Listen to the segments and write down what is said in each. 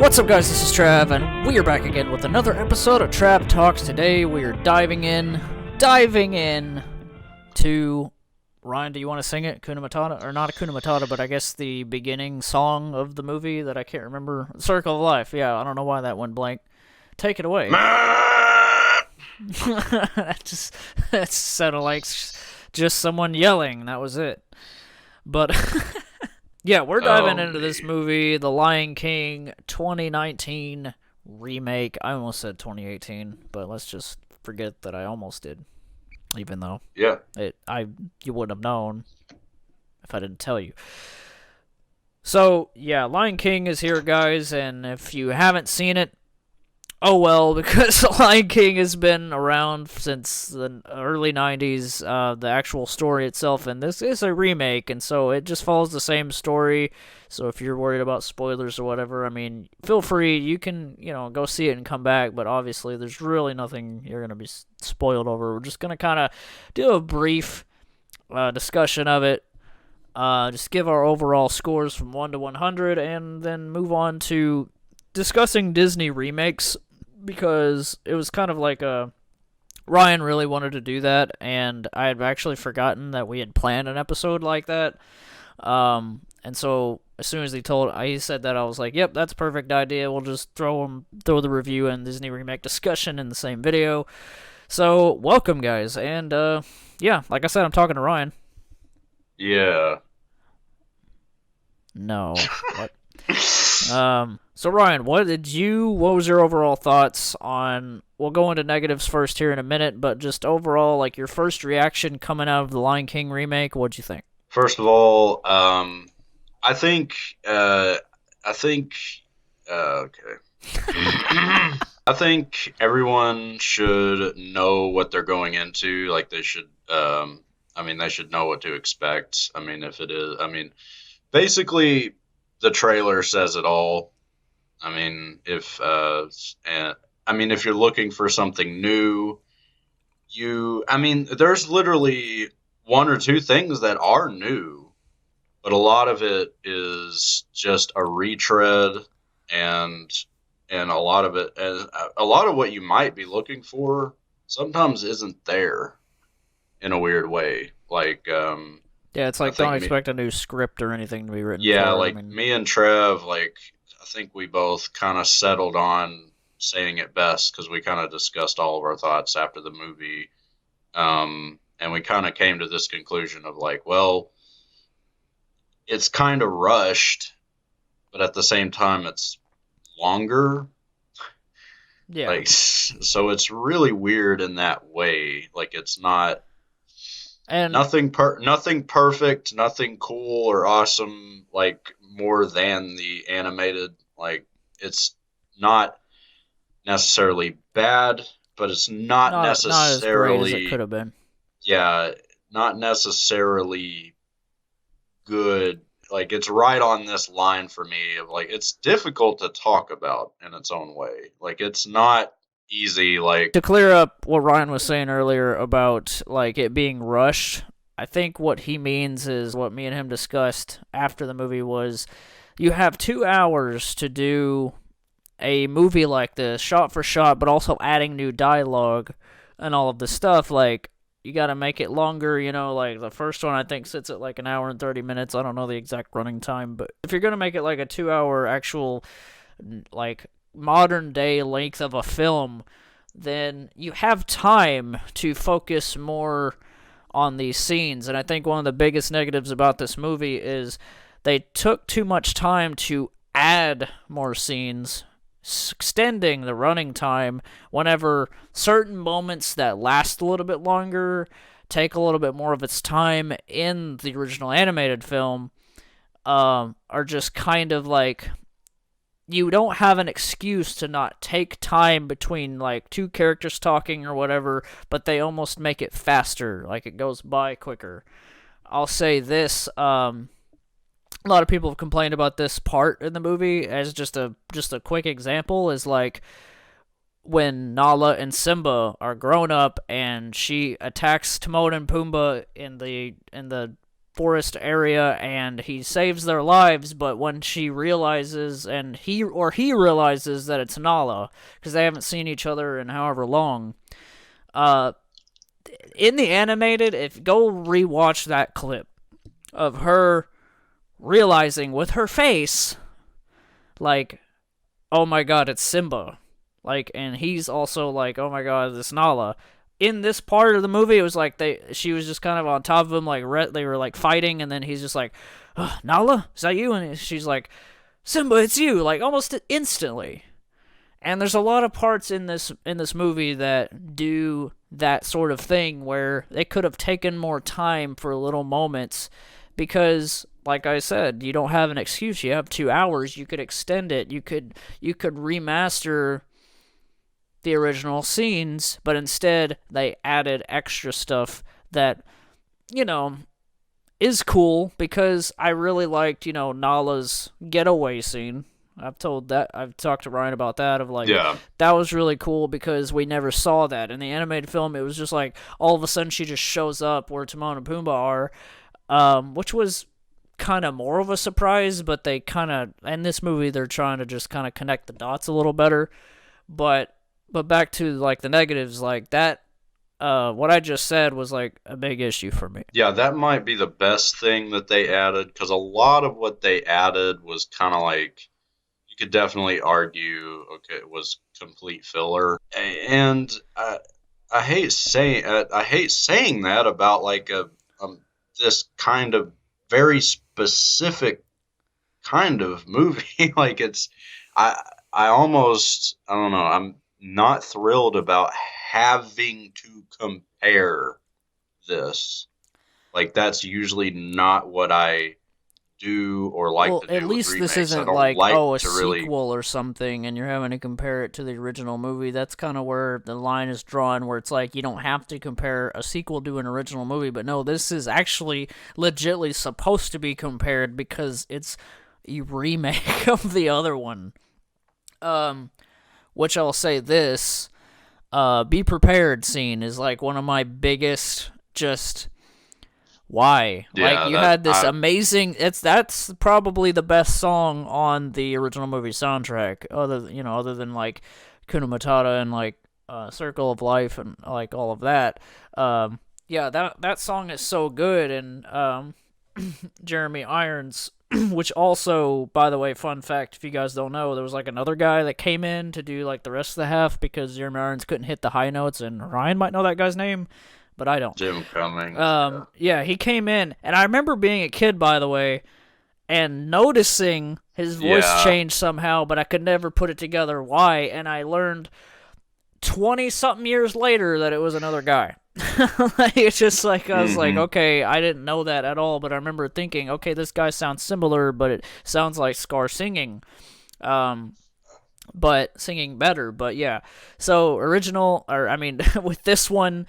What's up, guys? This is Trav, and we are back again with another episode of TravTalks. Today we are diving in to... Ryan, do you want to sing it? Kuna Matata? Or not Kuna Matata, but I guess the beginning song of the movie that I can't remember. Circle of Life. Yeah, I don't know why that went blank. Take it away. That sounded like just someone yelling. That was it. But... yeah, we're diving into this movie, The Lion King 2019 remake. I almost said 2018, but let's just forget that I almost did. Even though you wouldn't have known if I didn't tell you. So, yeah, Lion King is here, guys, and if you haven't seen it, oh well, because The Lion King has been around since the early 90s, the actual story itself, and this is a remake, and so it just follows the same story. So if you're worried about spoilers or whatever, I mean, feel free, you can, go see it and come back, but obviously there's really nothing you're going to be spoiled over. We're just going to kind of do a brief discussion of it, just give our overall scores from 1 to 100, and then move on to discussing Disney remakes, because it was kind of like Ryan really wanted to do that, and I had actually forgotten that we had planned an episode like that. And so as soon as he said that, I was like, yep, that's a perfect idea. We'll just throw the review and Disney remake discussion in the same video. So welcome, guys, and yeah, like I said, I'm talking to Ryan. Yeah. No. What? So Ryan, what was your overall thoughts on, we'll go into negatives first here in a minute, but just overall, like, your first reaction coming out of the Lion King remake, what'd you think? First of all, I think, okay. I think everyone should know what they're going into. Like, they should, they should know what to expect. Basically, the trailer says it all. If you're looking for something new, there's literally one or two things that are new, but a lot of it is just a retread, and a lot of it, a lot of what you might be looking for sometimes isn't there in a weird way. Like, yeah, it's like, don't expect a new script or anything to be written. Yeah, me and Trev, I think we both kind of settled on saying it best because we kind of discussed all of our thoughts after the movie. And we kind of came to this conclusion of it's kind of rushed, but at the same time, it's longer. Yeah. So it's really weird in that way. It's not... And nothing perfect, nothing cool or awesome, more than the animated. It's not necessarily bad, but it's not necessarily... Not as great as it could have been. Yeah, not necessarily good. It's right on this line for me of, it's difficult to talk about in its own way. It's not easy. To clear up what Ryan was saying earlier about it being rushed, I think what he means is what me and him discussed after the movie was, you have 2 hours to do a movie like this, shot for shot, but also adding new dialogue and all of this stuff. You gotta make it longer, the first one I think sits at an hour and 30 minutes. I don't know the exact running time, but if you're gonna make it a 2 hour actual modern day length of a film, then you have time to focus more on these scenes. And I think one of the biggest negatives about this movie is they took too much time to add more scenes, extending the running time whenever certain moments that last a little bit longer take a little bit more of its time in the original animated film, are just kind of you don't have an excuse to not take time between two characters talking or whatever, but they almost make it faster, it goes by quicker. I'll say this, a lot of people have complained about this part in the movie. As just a quick example is when Nala and Simba are grown up and she attacks Timon and Pumbaa in the forest area, and he saves their lives. But when she realizes, and he realizes that it's Nala, because they haven't seen each other in however long. In the animated, if go rewatch that clip of her realizing with her face, like, oh my god, it's Simba. Like, and he's also like, oh my god, it's Nala. In this part of the movie, it was like she was just kind of on top of him, like they were like fighting, and then he's just like, oh, Nala, is that you? And she's like, Simba, it's you, like almost instantly. And there's a lot of parts in this movie that do that sort of thing where they could have taken more time for little moments, because like I said, you don't have an excuse. You have 2 hours. You could extend it. You could remaster the original scenes, but instead they added extra stuff that, is cool, because I really liked, Nala's getaway scene. I've talked to Ryan about that, of like, Yeah. that was really cool because we never saw that. In the animated film, it was just like, all of a sudden she just shows up where Timon and Pumbaa are, which was kind of more of a surprise, but they kind of, in this movie, they're trying to just kind of connect the dots a little better. But back to, like, the negatives, like, that, what I just said was, like, a big issue for me. Yeah, that might be the best thing that they added, because a lot of what they added was kind of like, you could definitely argue, okay, it was complete filler. And I hate saying that about like this kind of very specific kind of movie. Like, I I almost, I don't know, I'm not thrilled about having to compare this. Like, that's usually not what I do or like Well, to at do with least this remakes. I isn't don't like, like oh, a to really. sequel or something, and you're having to compare it to the original movie. That's kind of where the line is drawn, where it's like, you don't have to compare a sequel to an original movie. But no, this is actually legitly supposed to be compared because it's a remake of the other one. Which I'll say this, Be Prepared scene is like one of my biggest, just why? Like, Yeah, you that had this amazing, that's probably the best song on the original movie soundtrack, other than like Kuna Matata and like Circle of Life and like all of that. Yeah, that song is so good. And Jeremy Irons, which also, by the way, fun fact, if you guys don't know, there was like another guy that came in to do like the rest of the half because Jeremy Irons couldn't hit the high notes, and Ryan might know that guy's name, but I don't. Jim Cummings. Yeah, he came in, and I remember being a kid, by the way, and noticing his voice Yeah. change somehow, but I could never put it together why, and I learned 20-something years later that it was another guy. It's just like, I was like, okay, I didn't know that at all, but I remember thinking, okay, this guy sounds similar, but it sounds like Scar singing. But singing better, but yeah. So with this one,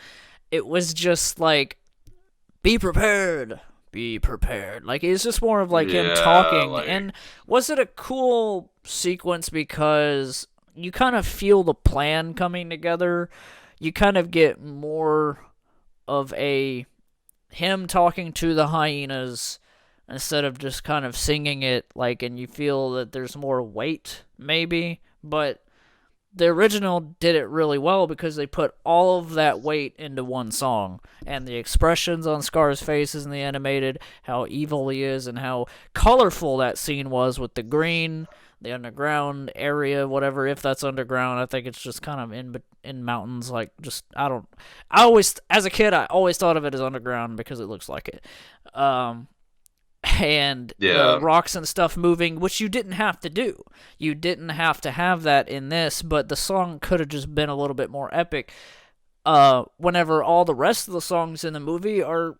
it was just like, be prepared, be prepared. Like, it's just more of like him talking. Like, And was it a cool sequence because you kind of feel the plan coming together? You kind of get more of him talking to the hyenas instead of just kind of singing it, like, and you feel that there's more weight, maybe. But the original did it really well because they put all of that weight into one song. And the expressions on Scar's faces in the animated, how evil he is, and how colorful that scene was with the green, the underground area, whatever, if that's underground. I think it's just kind of in mountains, like, just, I always, as a kid, I always thought of it as underground because it looks like it. And the rocks and stuff moving, which you didn't have to do. You didn't have to have that in this, but the song could have just been a little bit more epic. Whenever all the rest of the songs in the movie are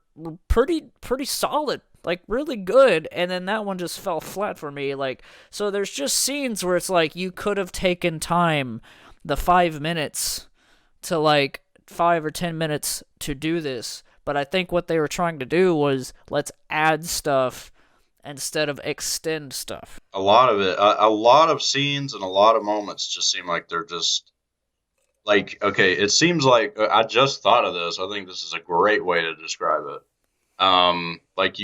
pretty solid, like really good, and then that one just fell flat for me. Like, so there's just scenes where it's like you could have taken time, the 5 minutes, to like 5 or 10 minutes to do this. But I think what they were trying to do was, let's add stuff instead of extend stuff. A lot of it, a lot of scenes and a lot of moments just seem like they're just like, okay, it seems like I just thought of this. I think this is a great way to describe it. Like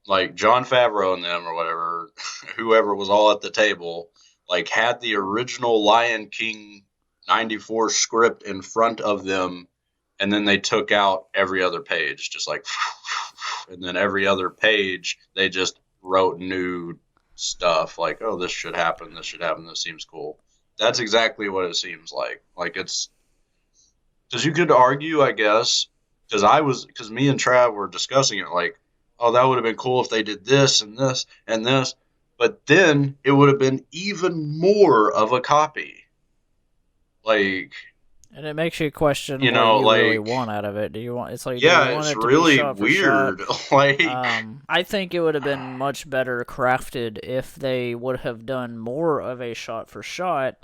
like John Favreau and them or whatever, whoever was all at the table, like had the original Lion King 94 script in front of them, and then they took out every other page, just like, and then every other page they just wrote new stuff like, oh, this should happen, this should happen, this seems cool. That's exactly what it seems like. Like it's because you could argue, I guess, because me and Trav were discussing it, like, oh, that would have been cool if they did this and this and this, but then it would have been even more of a copy. Like, And it makes you question what you really like, want out of it. Do you want? It's like, do you yeah, want it's it to be really shot for shot? weird. Like, I think it would have been much better crafted if they would have done more of a shot for shot.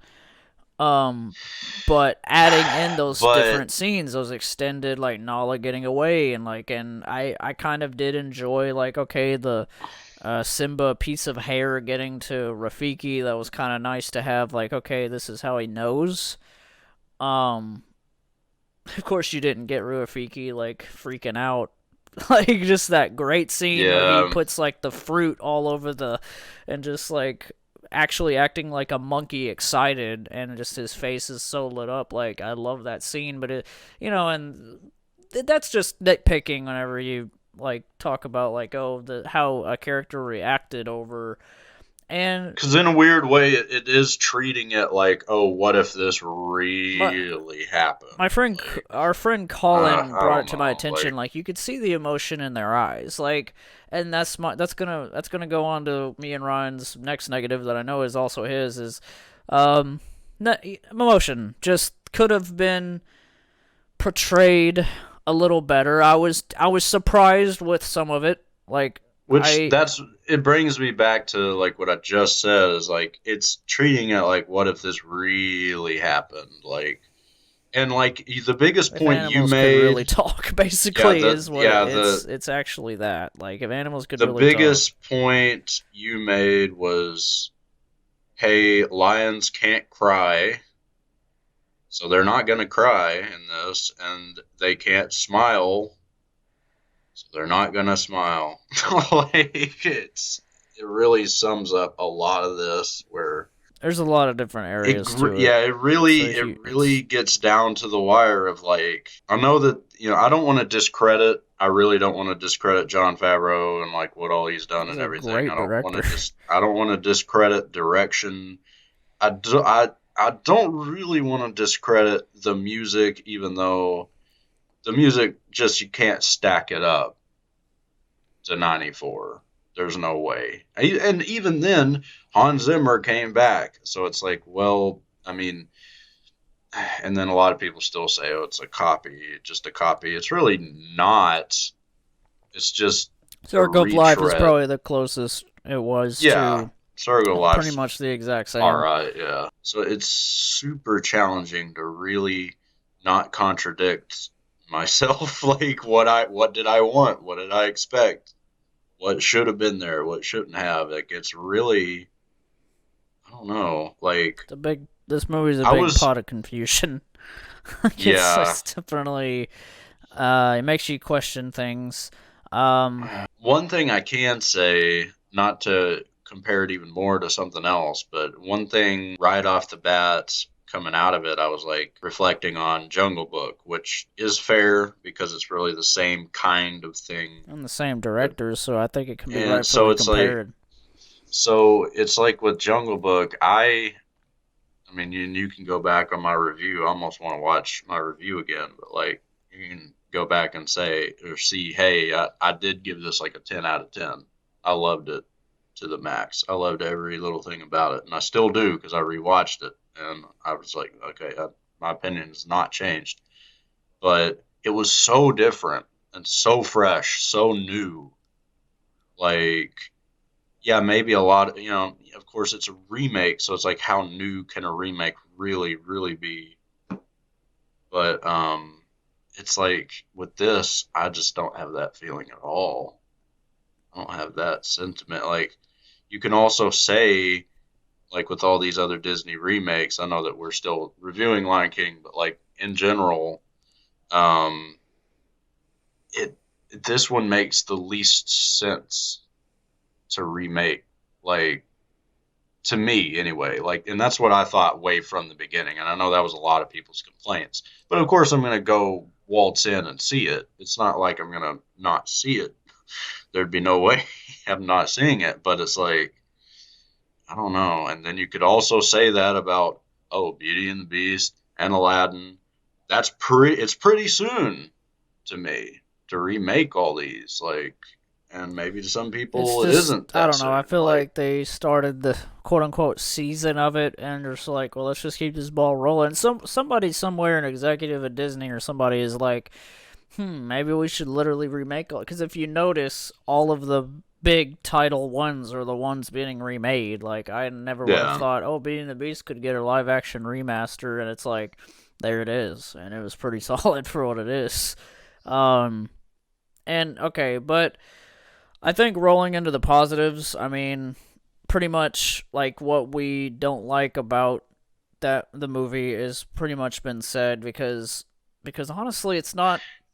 But adding in those but different scenes, those extended, like Nala getting away, and I kind of did enjoy, like, okay, the Simba piece of hair getting to Rafiki. That was kind of nice to have, like, okay, this is how he knows. Um, of course, you didn't get Rafiki like freaking out. Like, just that great scene where he yeah, puts like the fruit all over and just like actually acting like a monkey excited, and just his face is so lit up. Like, I love that scene, but and that's just nitpicking whenever you like talk about like, oh, the how a character reacted over. And because in a weird way, it is treating it like, oh, what if this my really happened? my friend, Like, our friend Colin I brought it don't to my know. attention. Like, Like, you could see the emotion in their eyes. Like, and that's gonna go on to me and Ryan's next negative that I know is also his is, um, emotion just could have been portrayed a little better. I was surprised with some of it. Like, which I that's it brings me back to like what I just said is like it's treating it like what if this really happened, like, and like the biggest if point you animals could really made, talk, yeah, basically, is what it's actually that. Like, if animals could the really talk. biggest point you made was, hey, lions can't cry, so they're not going to cry in this, and they can't smile, so they're not going to smile. Like it really sums up a lot of this where There's a lot of different areas to it. yeah, It's a it huge. really gets down to the wire of like, I know that, I don't want to discredit, I really don't want to discredit John Favreau and like what all he's done He's and a everything. great director. I don't want to discredit direction. I don't really want to discredit the music, even though the music just, you can't stack it up to 94. There's no way. And even then, Hans Zimmer came back. So it's like, well, I mean, and then a lot of people still say, oh, it's a copy, just a copy. It's really not. It's just a Circle of Life is retread. probably the closest it was Yeah, to Circle pretty Life's much the exact all same. right. Yeah. So it's super challenging to really not contradict myself. Like what did I want? What did I expect? What should have been there? What shouldn't have? Like it's really, I don't know. Like This movie's a I big was, pot of confusion. Like, yeah. it's definitely, it makes you question things. One thing I can say, not to compare it even more to something else, but one thing right off the bat coming out of it, I was like reflecting on Jungle Book, which is fair because it's really the same kind of thing. And the same directors, so I think it can be And so rightfully it's like, compared. with Jungle Book, I mean, you can go back on my review. I almost want to watch my review again, but like you can go back and say or see, hey, I did give this like a 10 out of 10. I loved it to the max. I loved every little thing about it, and I still do because I rewatched it, and I was like, okay, my opinion has not changed. But it was so different and so fresh, so new. Like, yeah, maybe a lot of, of course it's a remake, so it's like how new can a remake really, really be? But it's like with this, I just don't have that feeling at all. I don't have that sentiment. Like you can also say, like with all these other Disney remakes, I know that we're still reviewing Lion King, but like in general, um, it this one makes the least sense to remake. Like, to me anyway. Like, and that's what I thought way from the beginning. And I know that was a lot of people's complaints. But of course, I'm going to go waltz in and see it. It's not like I'm going to not see it. There'd be no way I'm not seeing it. But it's like, I don't know. And then you could also say that about, oh, Beauty and the Beast and Aladdin. It's pretty soon to me to remake all these. Like, and maybe to some It's people it just, isn't I that don't know. I soon. feel Like, like they started the quote unquote season of it and they're just like, well, let's just keep this ball rolling. Somebody somewhere, an executive at Disney or somebody is like, maybe we should literally remake it. Because if you notice, all of the big title ones are the ones being remade. Like, I never would have yeah. thought, oh, Beauty and the Beast could get a live action remaster, and it's like, there it is. And it was pretty solid for what it is. Um, and okay, but I think rolling into the positives, I mean, pretty much like what we don't like about that the movie is pretty much been said because honestly,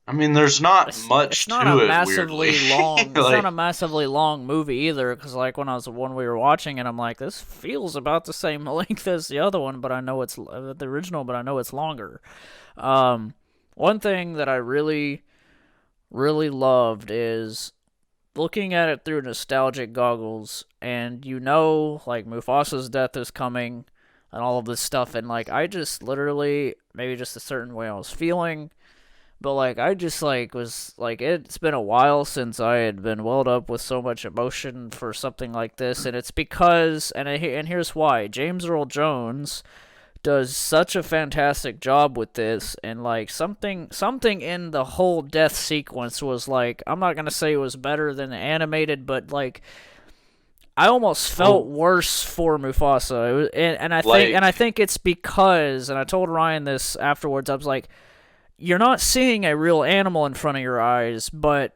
I mean, there's not it's much not a to it, weirdly. massively long it's not a Like, massively long movie either because like when we were watching it I'm like this feels about the same length as the other one but I know it's the original but I know it's longer. um One thing that I really loved is looking at it through nostalgic goggles and like Mufasa's death is coming and all of this stuff and like I just literally maybe just a certain way I was feeling but like I just like was like it's been a while since I had been welled up with so much emotion for something like this and it's because and here's why James Earl Jones does such a fantastic job with this and like something in the whole death sequence was like I'm not going to say it was better than the animated but like I almost felt well, worse for Mufasa. And I like, think it's because and I told Ryan this afterwards I was like you're not seeing a real animal in front of your eyes but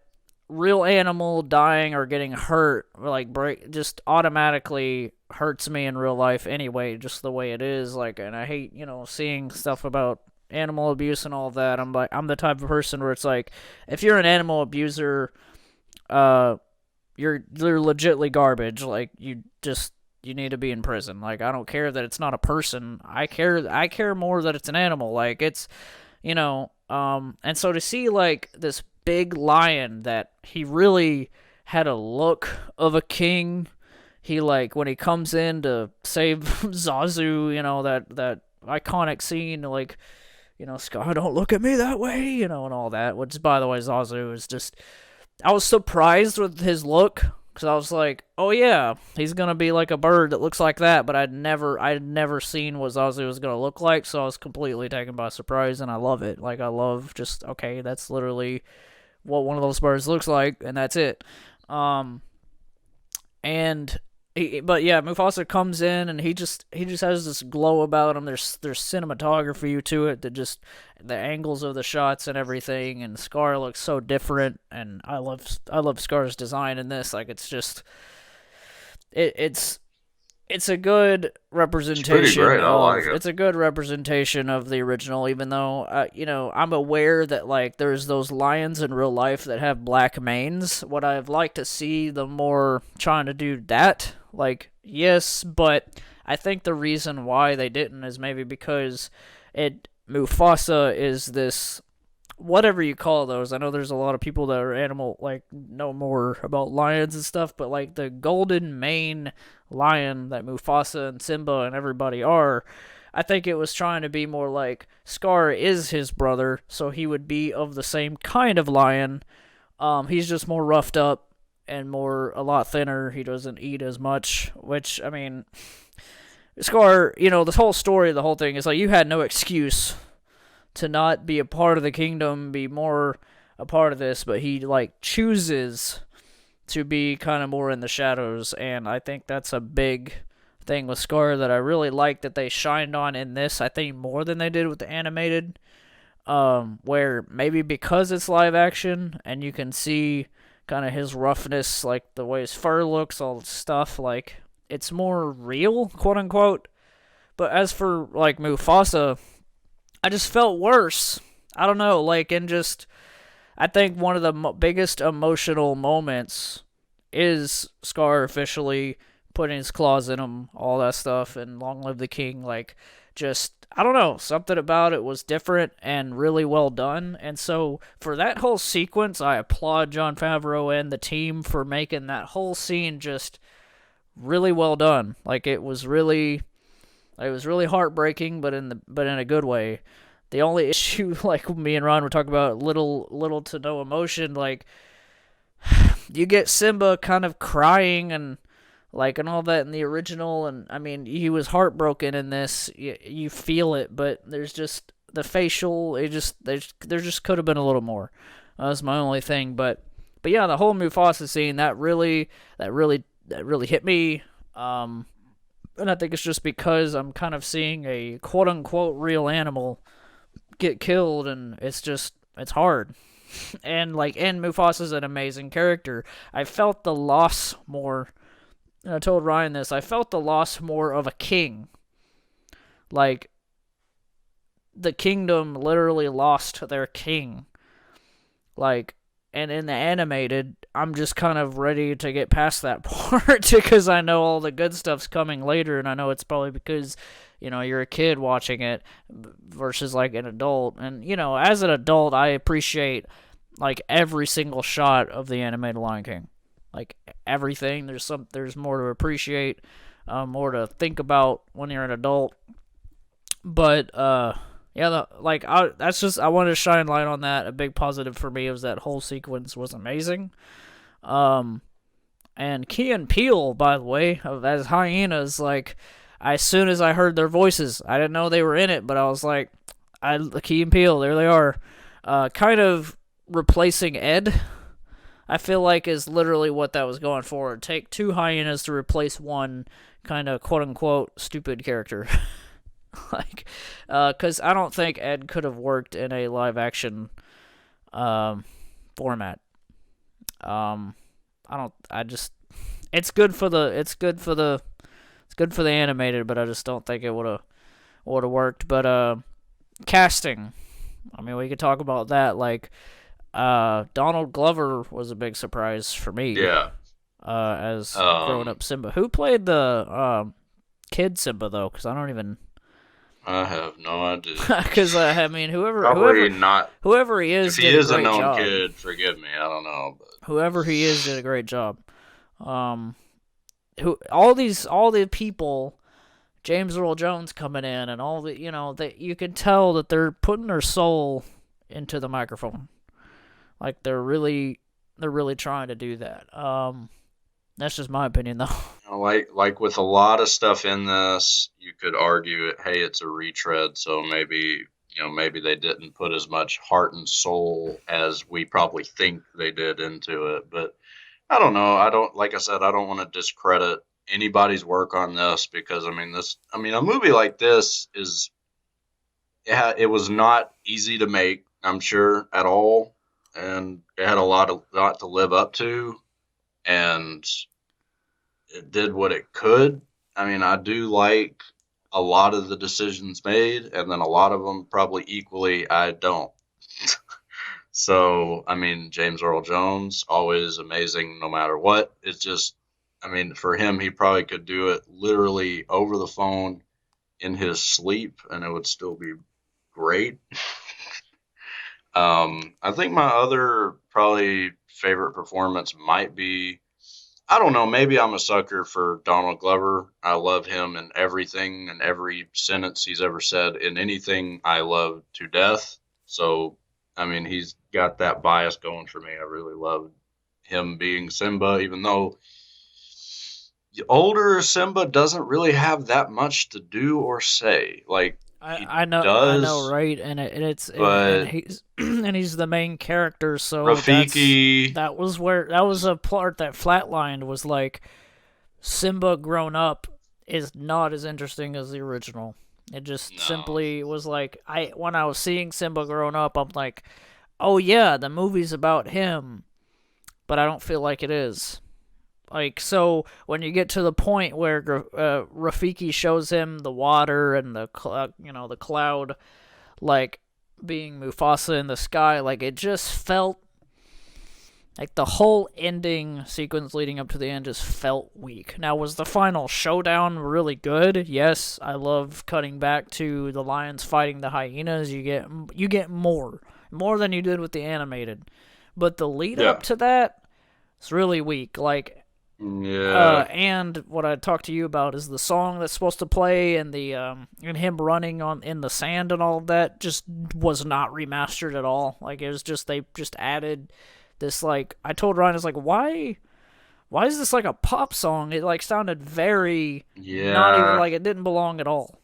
real animal dying or getting hurt like break just automatically hurts me in real life anyway just the way it is like and I hate seeing stuff about animal abuse and all of that. I'm the type of person where it's like if you're an animal abuser uh you're legitly garbage like you need to be in prison. Like I don't care that it's not a person. I care more that it's an animal. Like it's and so to see like this big lion that he really had a look of a king. He like when he comes in to save Zazu, that iconic scene, like, Scar, don't look at me that way, and all that. Which, by the way, Zazu is just. I was surprised with his look because I was like, oh yeah, he's gonna be like a bird that looks like that. But I'd never seen what Zazu was gonna look like, so I was completely taken by surprise, and I love it. Like I love just okay, that's literally what one of those birds looks like, and that's it. Um, and but yeah, Mufasa comes in and he just has this glow about him. There's cinematography to it that just the angles of the shots and everything. And Scar looks so different, and I love Scar's design in this. Like it's just it's a good it's pretty representation great. I like of it. it's a good representation of the original even though I'm aware that like there's those lions in real life that have black manes. What I've liked to see them more trying to do that, like, yes, but I think the reason why they didn't is maybe because it Mufasa is this whatever you call those. I know there's a lot of people that are animal like know more about lions and stuff, but like the golden mane lion that Mufasa and Simba and everybody are, I think it was trying to be more like Scar is his brother, so he would be of the same kind of lion. He's just more roughed up and a lot thinner. He doesn't eat as much, which I mean, Scar, the whole story, the whole thing is like you had no excuse to not be a part of the kingdom, be more a part of this, but he like chooses to be kind of more in the shadows, and I think that's a big thing with Scar that I really like that they shined on in this. I think more than they did with the animated, where maybe because it's live action and you can see kind of his roughness, like the way his fur looks, all the stuff, like it's more real, quote unquote. But as for like Mufasa, I just felt worse. I don't know, like, and just I think one of the biggest emotional moments is Scar officially putting his claws in him, all that stuff, and Long Live the King. Like, just, I don't know, something about it was different and really well done. And so, for that whole sequence, I applaud Jon Favreau and the team for making that whole scene just really well done. Like, it was really heartbreaking, but in a good way. The only issue, like me and Ron were talking about, little to no emotion. Like, you get Simba kind of crying and all that in the original, and I mean he was heartbroken in this. You feel it, but there's just the facial. There just could have been a little more. That's my only thing, but yeah, the whole Mufasa scene that really hit me. And I think it's just because I'm kind of seeing a quote unquote real animal get killed, and it's hard. And Mufasa's an amazing character. I felt the loss more. And I told Ryan this. I felt the loss more of a king. Like, the kingdom literally lost their king. Like, and in the animated, I'm just kind of ready to get past that part because I know all the good stuff's coming later, and I know it's probably because, you're a kid watching it versus like an adult. And, as an adult, I appreciate like every single shot of the animated Lion King. Like everything, there's more to appreciate, more to think about when you're an adult. But yeah, I wanted to shine light on that. A big positive for me was that whole sequence was amazing. And Key and Peele, by the way, as hyenas, like, as soon as I heard their voices, I didn't know they were in it, but I was like, Key and Peele, there they are. Kind of replacing Ed, I feel like, is literally what that was going for. Take two hyenas to replace one kind of quote-unquote stupid character. Like, because I don't think Ed could have worked in a live-action format. It's good for the animated, but I just don't think it would have worked. But casting, I mean, we could talk about that. Like, Donald Glover was a big surprise for me. Yeah. As growing up Simba. Who played the kid Simba though? Because I have no idea. Because I mean, whoever he is, if he is a known kid, forgive me, I don't know. But whoever he is did a great job. All the people, James Earl Jones coming in, and all that you can tell that they're putting their soul into the microphone. Like they're really trying to do that. That's just my opinion, though. Like with a lot of stuff in this, you could argue hey, it's a retread, so maybe they didn't put as much heart and soul as we probably think they did into it. But I don't know. Like I said, I don't want to discredit anybody's work on this because a movie like this it was not easy to make, I'm sure, at all, and it had a lot to live up to. And it did what it could. I mean, I do like a lot of the decisions made, and then a lot of them probably equally I don't. So, I mean, James Earl Jones, always amazing no matter what. It's just, I mean, for him, he probably could do it literally over the phone in his sleep, and it would still be great. I think my other probably favorite performance might be, I don't know, maybe I'm a sucker for Donald Glover. I love him in everything and every sentence he's ever said in anything I love to death. So, I mean, he's got that bias going for me. I really love him being Simba, even though the older Simba doesn't really have that much to do or say. Like, I know, right? And he's and he's the main character, so Rafiki. That was a part that flatlined. Was like Simba grown up is not as interesting as the original. It just simply was like when I was seeing Simba grown up, I'm like, oh yeah, the movie's about him, but I don't feel like it is. Like, so when you get to the point where Rafiki shows him the water and the cloud, like being Mufasa in the sky, like it just felt Like, the whole ending sequence leading up to the end just felt weak. Now, was the final showdown really good? Yes, I love cutting back to the lions fighting the hyenas. You get more than you did with the animated. But the lead up Yeah. to that is really weak. Like, Yeah. and what I talked to you about is the song that's supposed to play, and and him running on in the sand and all of that just was not remastered at all. Like, it was just, they just added this, like, I told Ryan, it's like, why is this like a pop song? It like sounded very not even Yeah. like it didn't belong at all.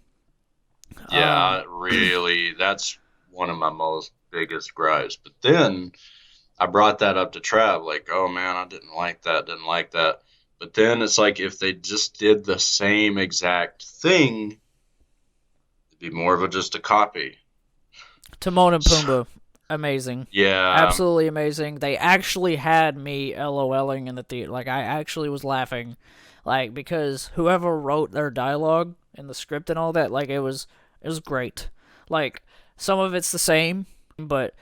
Um, Yeah, really, that's one of my most biggest gripes. But then I brought that up to Trav, like, oh man, I didn't like that, didn't like that. But then it's like if they just did the same exact thing, it'd be more of a just a copy. Timon and So, Pumbaa, amazing, yeah, absolutely amazing. They actually had me LOLing in the theater. Like, I actually was laughing, like, because whoever wrote their dialogue and the script and all that, like, it was great. Like, some of it's the same, but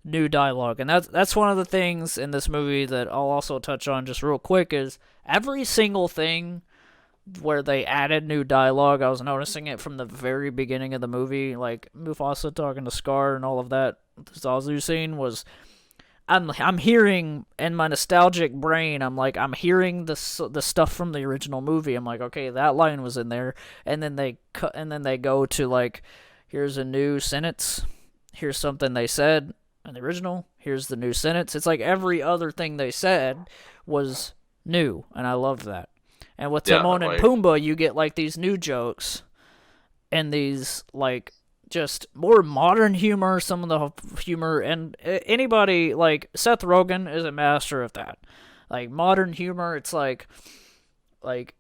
new dialogue. And that's one of the things in this movie that I'll also touch on just real quick is every single thing where they added new dialogue. I was noticing it from the very beginning of the movie, like Mufasa talking to Scar and all of that. The Zazu scene was. I'm hearing in my nostalgic brain. I'm hearing the stuff from the original movie. I'm like, okay, that line was in there, and then they cut, and then they go to like, here's a new sentence. Here's something they said in the original. Here's the new sentence. It's like every other thing they said was new, and I love that. And with yeah, Timon and like, Pumbaa, you get like these new jokes and these like just more modern humor. Some of the humor, and anybody like Seth Rogen is a master of that. Like, modern humor, it's like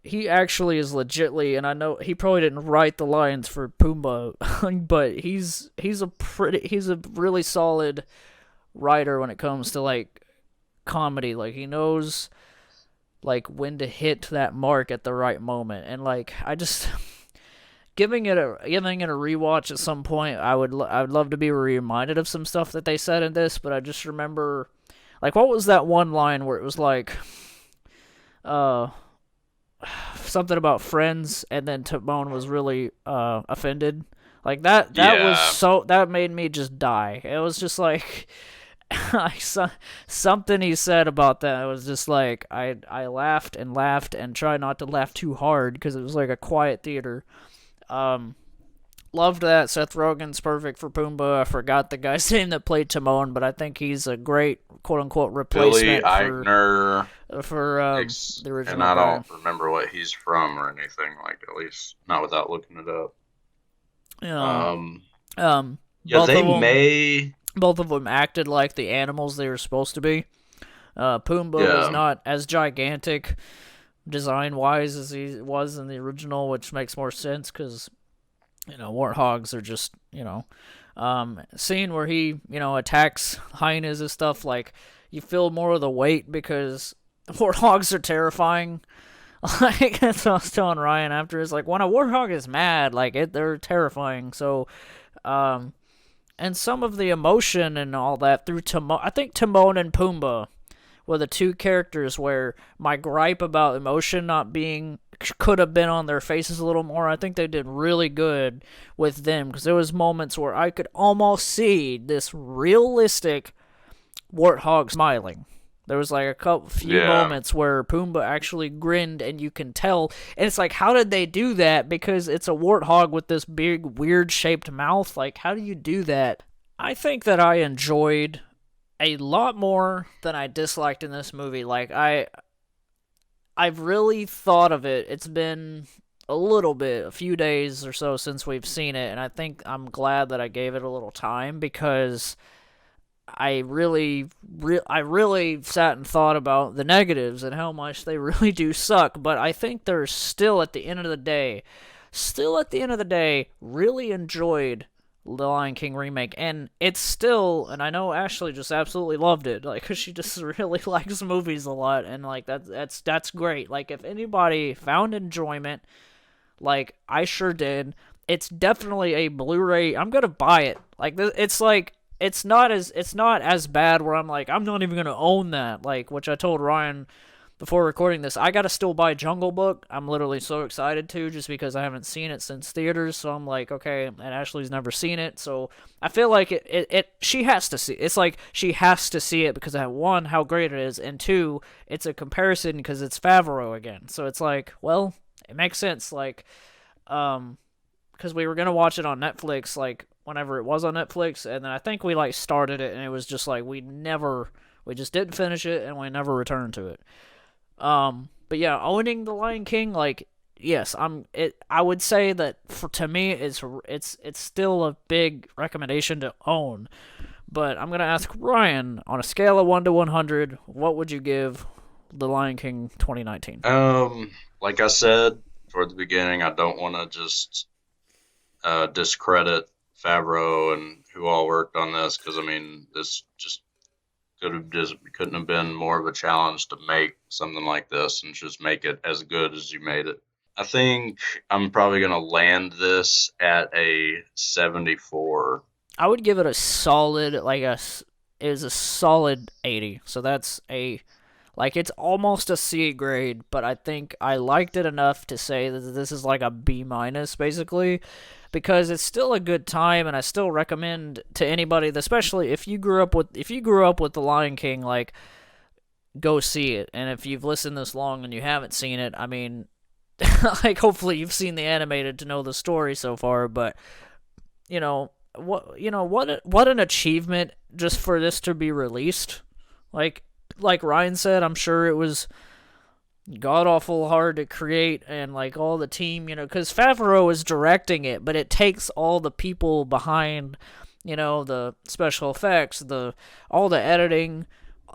he actually is legitly, and I know he probably didn't write the lines for Pumbaa, but he's a really solid writer when it comes to like comedy. Like, he knows like when to hit that mark at the right moment, and like I just giving it a rewatch at some point. I would love to be reminded of some stuff that they said in this, but I just remember, like, what was that one line where it was like uh something about friends, and then Timon was really offended. Like, that was yeah, so, that made me just die. It was just like something he said about that. It was just like I laughed and laughed and tried not to laugh too hard because it was like a quiet theater. Um, Loved that. Seth Rogen's perfect for Pumbaa. I forgot the guy's name that played Timon, but I think he's a great quote unquote Billy replacement for Eichner, the and original I guy. don't remember what he's from or anything, like, at least not without looking it up. You know, Um, yeah, both they of them may, acted like the animals they were supposed to be. Pumbaa was yeah, not as gigantic design wise as he was in the original, which makes more sense because warthogs are just scene where he attacks hyenas and stuff. Like, you feel more of the weight because warthogs are terrifying. Like, that's what I was telling Ryan after. It's like, when a warthog is mad, like, they're terrifying. So, um, and some of the emotion and all that through Timon. I think Timon and Pumbaa were the two characters where my gripe about emotion not being could have been on their faces a little more. I think they did really good with them because there was moments where I could almost see this realistic warthog smiling. There was like few yeah, moments where Pumbaa actually grinned, and you can tell. And it's like, how did they do that? Because it's a warthog with this big, weird shaped mouth. Like, how do you do that? I think that I enjoyed a lot more than I disliked in this movie. Like, I've really thought of it. It's been a few days or so since we've seen it, and I think I'm glad that I gave it a little time because I really sat and thought about the negatives and how much they really do suck. But I think they're still at the end of the day, really enjoyed the Lion King remake, and it's still, and I know Ashley just absolutely loved it, like, 'cause she just really likes movies a lot, and like that's great. Like, if anybody found enjoyment, like I sure did, it's definitely a Blu-ray. I'm gonna buy it. Like, it's like it's not as bad where I'm like, I'm not even gonna own that, like, which I told Ryan before recording this. I gotta still buy Jungle Book. I'm literally so excited to, just because I haven't seen it since theaters. So I'm like, okay, and Ashley's never seen it, so I feel like she has to see. It's like she has to see it because one, how great it is, and two, it's a comparison because it's Favreau again. So it's like, well, it makes sense. Like, because we were gonna watch it on Netflix, like whenever it was on Netflix, and then I think we like started it, and it was just like we just didn't finish it, and we never returned to it. But yeah, owning The Lion King, like, yes, I would say that to me, it's still a big recommendation to own. But I'm gonna ask Ryan, on a scale of 1 to 100, what would you give The Lion King 2019? Like I said toward the beginning, I don't want to just discredit Favreau and who all worked on this, because I mean, this just couldn't have been more of a challenge to make something like this and just make it as good as you made it. I think I'm probably gonna land this at a 74. I would give it a solid, like it is a solid 80. So that's it's almost a C grade, but I think I liked it enough to say that this is like a B minus, basically, because it's still a good time, and I still recommend to anybody, especially if you grew up with The Lion King, like, go see it. And if you've listened this long and you haven't seen it, I mean, like, hopefully you've seen the animated to know the story so far. But what an achievement just for this to be released. Like Ryan said, I'm sure it was god awful hard to create, and like all the team, because Favreau is directing it, but it takes all the people behind, the special effects, all the editing,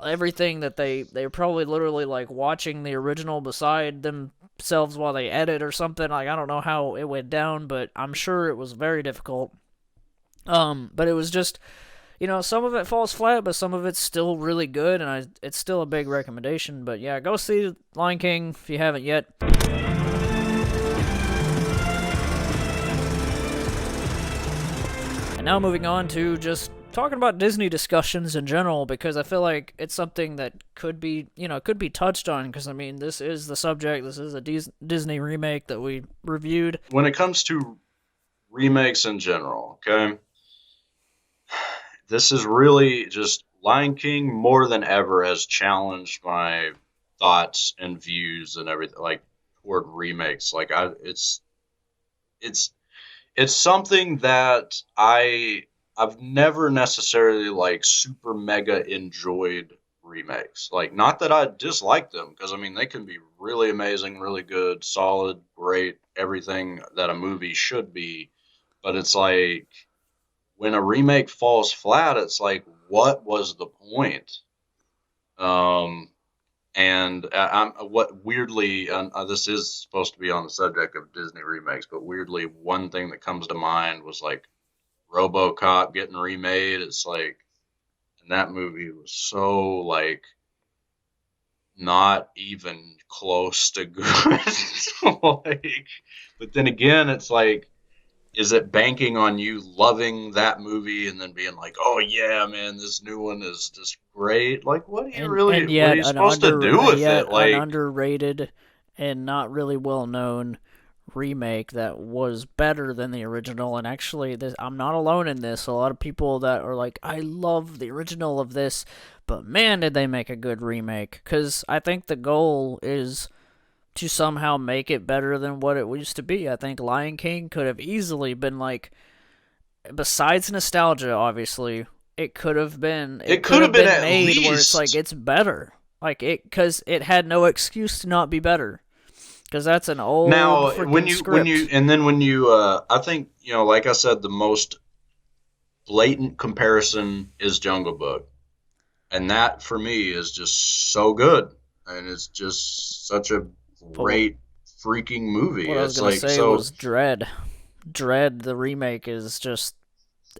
everything that they're probably literally like watching the original beside themselves while they edit or something. Like, I don't know how it went down, but I'm sure it was very difficult. But it was just, some of it falls flat, but some of it's still really good, and it's still a big recommendation. But yeah, go see Lion King if you haven't yet. And now moving on to just talking about Disney discussions in general, because I feel like it's something that could be touched on, because I mean, this is the subject. This is a Disney remake that we reviewed. When it comes to remakes in general, okay, this is really just Lion King more than ever has challenged my thoughts and views and everything, like, toward remakes. Like, it's something that I've never necessarily like super mega enjoyed remakes. Like, not that I dislike them, because I mean, they can be really amazing, really good, solid, great, everything that a movie should be. But it's like, when a remake falls flat, it's like, what was the point? And what weirdly, this is supposed to be on the subject of Disney remakes, but weirdly, one thing that comes to mind was like RoboCop getting remade. It's like, and that movie was so like not even close to good. Like, but then again, it's like, is it banking on you loving that movie and then being like, oh yeah, man, this new one is just great? Like, what are you what are you supposed to do with it? Like, an underrated and not really well known remake that was better than the original. And actually, I'm not alone in this. A lot of people that are like, I love the original of this, but man, did they make a good remake. Because I think the goal is to somehow make it better than what it used to be. I think Lion King could have easily been like, besides nostalgia, obviously, it could have been made where it's like, it's better. Like, because it had no excuse to not be better. Because that's an old script. I think, like I said, the most blatant comparison is Jungle Book. And that, for me, is just so good. And it's just such a great freaking movie. What I was going to say was Dread. Dread, the remake, is just...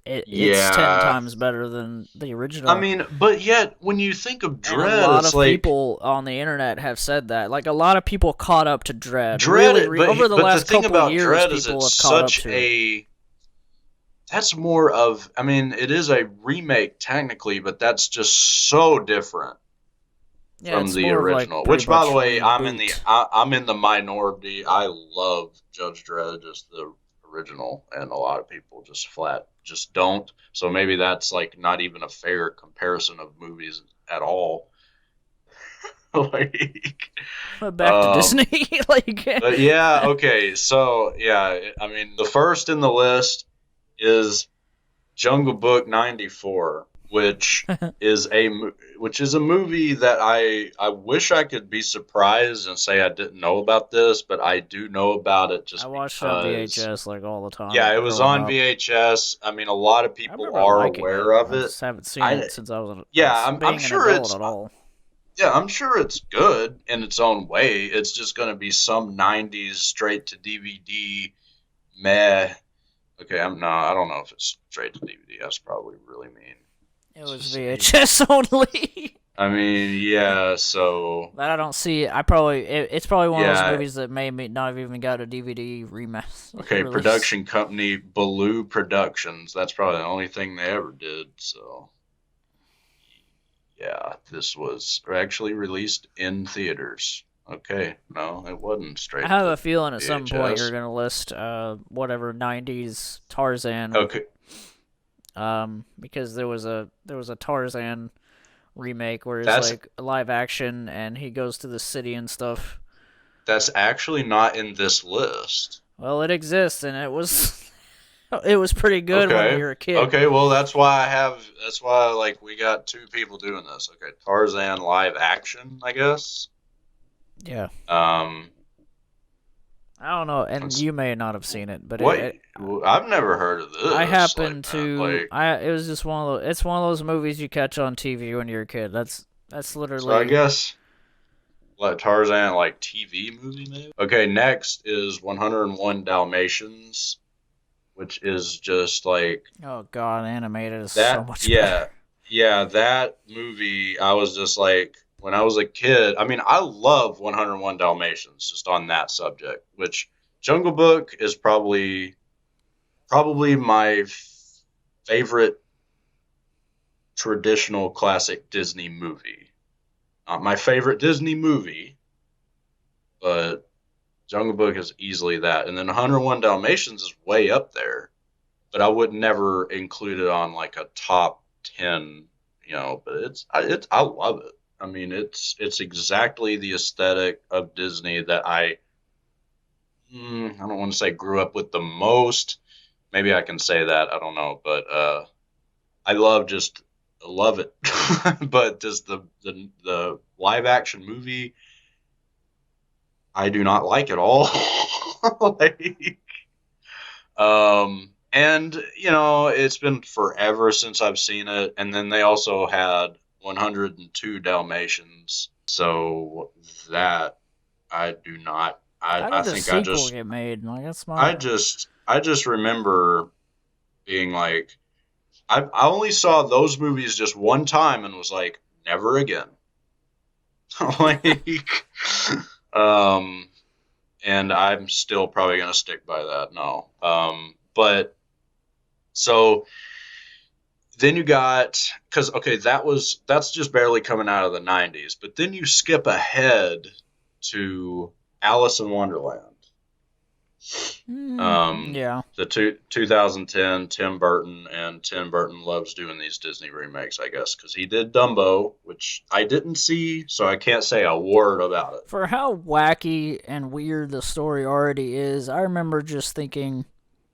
It's 10 times better than the original. I mean, but yet, when you think of Dread, and a lot of people on the internet have said that. Like, a lot of people caught up to Dread. Over the last couple of years, people have caught up to it. that's more of, I mean, it is a remake technically, but that's just so different Yeah, from it's the more of like original. pretty Which, by the much way, reboot. I'm in the minority. I love Judge Dredd as the original, and a lot of people just flat just don't. So maybe that's like not even a fair comparison of movies at all. like, Back to um, Disney, like but yeah, okay. So yeah, I mean, the first in the list is Jungle Book '94, which is a movie that I wish I could be surprised and say I didn't know about this, but I do know about it I just watched it on because VHS like all the time yeah, it was growing on up. VHS. I mean, a lot of I people remember are liking it. aware of I it. just haven't seen I it since I was yeah, I'm being an sure adult it's at all. yeah, I'm sure it's good in its own way. It's just going to be some '90s straight to DVD meh. Okay, I don't know if it's straight to DVD. That's probably really mean It to was say. VHS only. I mean, yeah, so But I don't see. I probably it's probably one of those yeah, movies that may not have even got a DVD okay, release. production company Baloo Productions. That's probably the only thing they ever did. So yeah, this was actually released in theaters. Okay, no, it wasn't I straight have a to feeling at some point you're VHS. gonna list whatever '90s Tarzan, Okay, because there was a Tarzan remake where it's that's like live action and he goes to the city and stuff. that's actually not in this list. Well, it exists and it was it was pretty good when Okay. you were a kid. Okay, well that's why like we got two people doing this. Okay, Tarzan live action, I guess. Yeah. Um I don't know, and it's you may not have seen it, but what I've never heard of I this like happened that. to Like I it was just it's one of those movies you catch on TV when you're a kid. That's so I literally guess like Tarzan like TV movie maybe. Okay, next is 101 Dalmatians, which is just like oh god, animated is so that much better. yeah, yeah, that movie I was just like when I was a kid, I mean, I love 101 Dalmatians just on that subject, which Jungle Book is probably my favorite traditional classic Disney movie. Not my favorite Disney movie, but Jungle Book is easily that. And then 101 Dalmatians is way up there, but I would never include it on like a top 10, but I love it. I mean, it's exactly the aesthetic of Disney that I don't want to say grew up with the most. Maybe I can say that. I don't know, but I love it. but just the live action movie, I do not like at all. like, and it's been forever since I've seen it. And then they also had 102 Dalmatians, so that I do not. How I did a think I sequel just get made? Like that's I my just I just remember being like I only saw those movies just one time and was like never again. like um and I'm still probably gonna stick by that. No. But so then you got because okay, that's just barely coming out of the '90s, but then you skip ahead to Alice in Wonderland. Um, yeah. the 2010 Tim Burton, and Tim Burton loves doing these Disney remakes, I guess, because he did Dumbo, which I didn't see, so I can't say a word about it. For how wacky and weird the story already is, I remember just thinking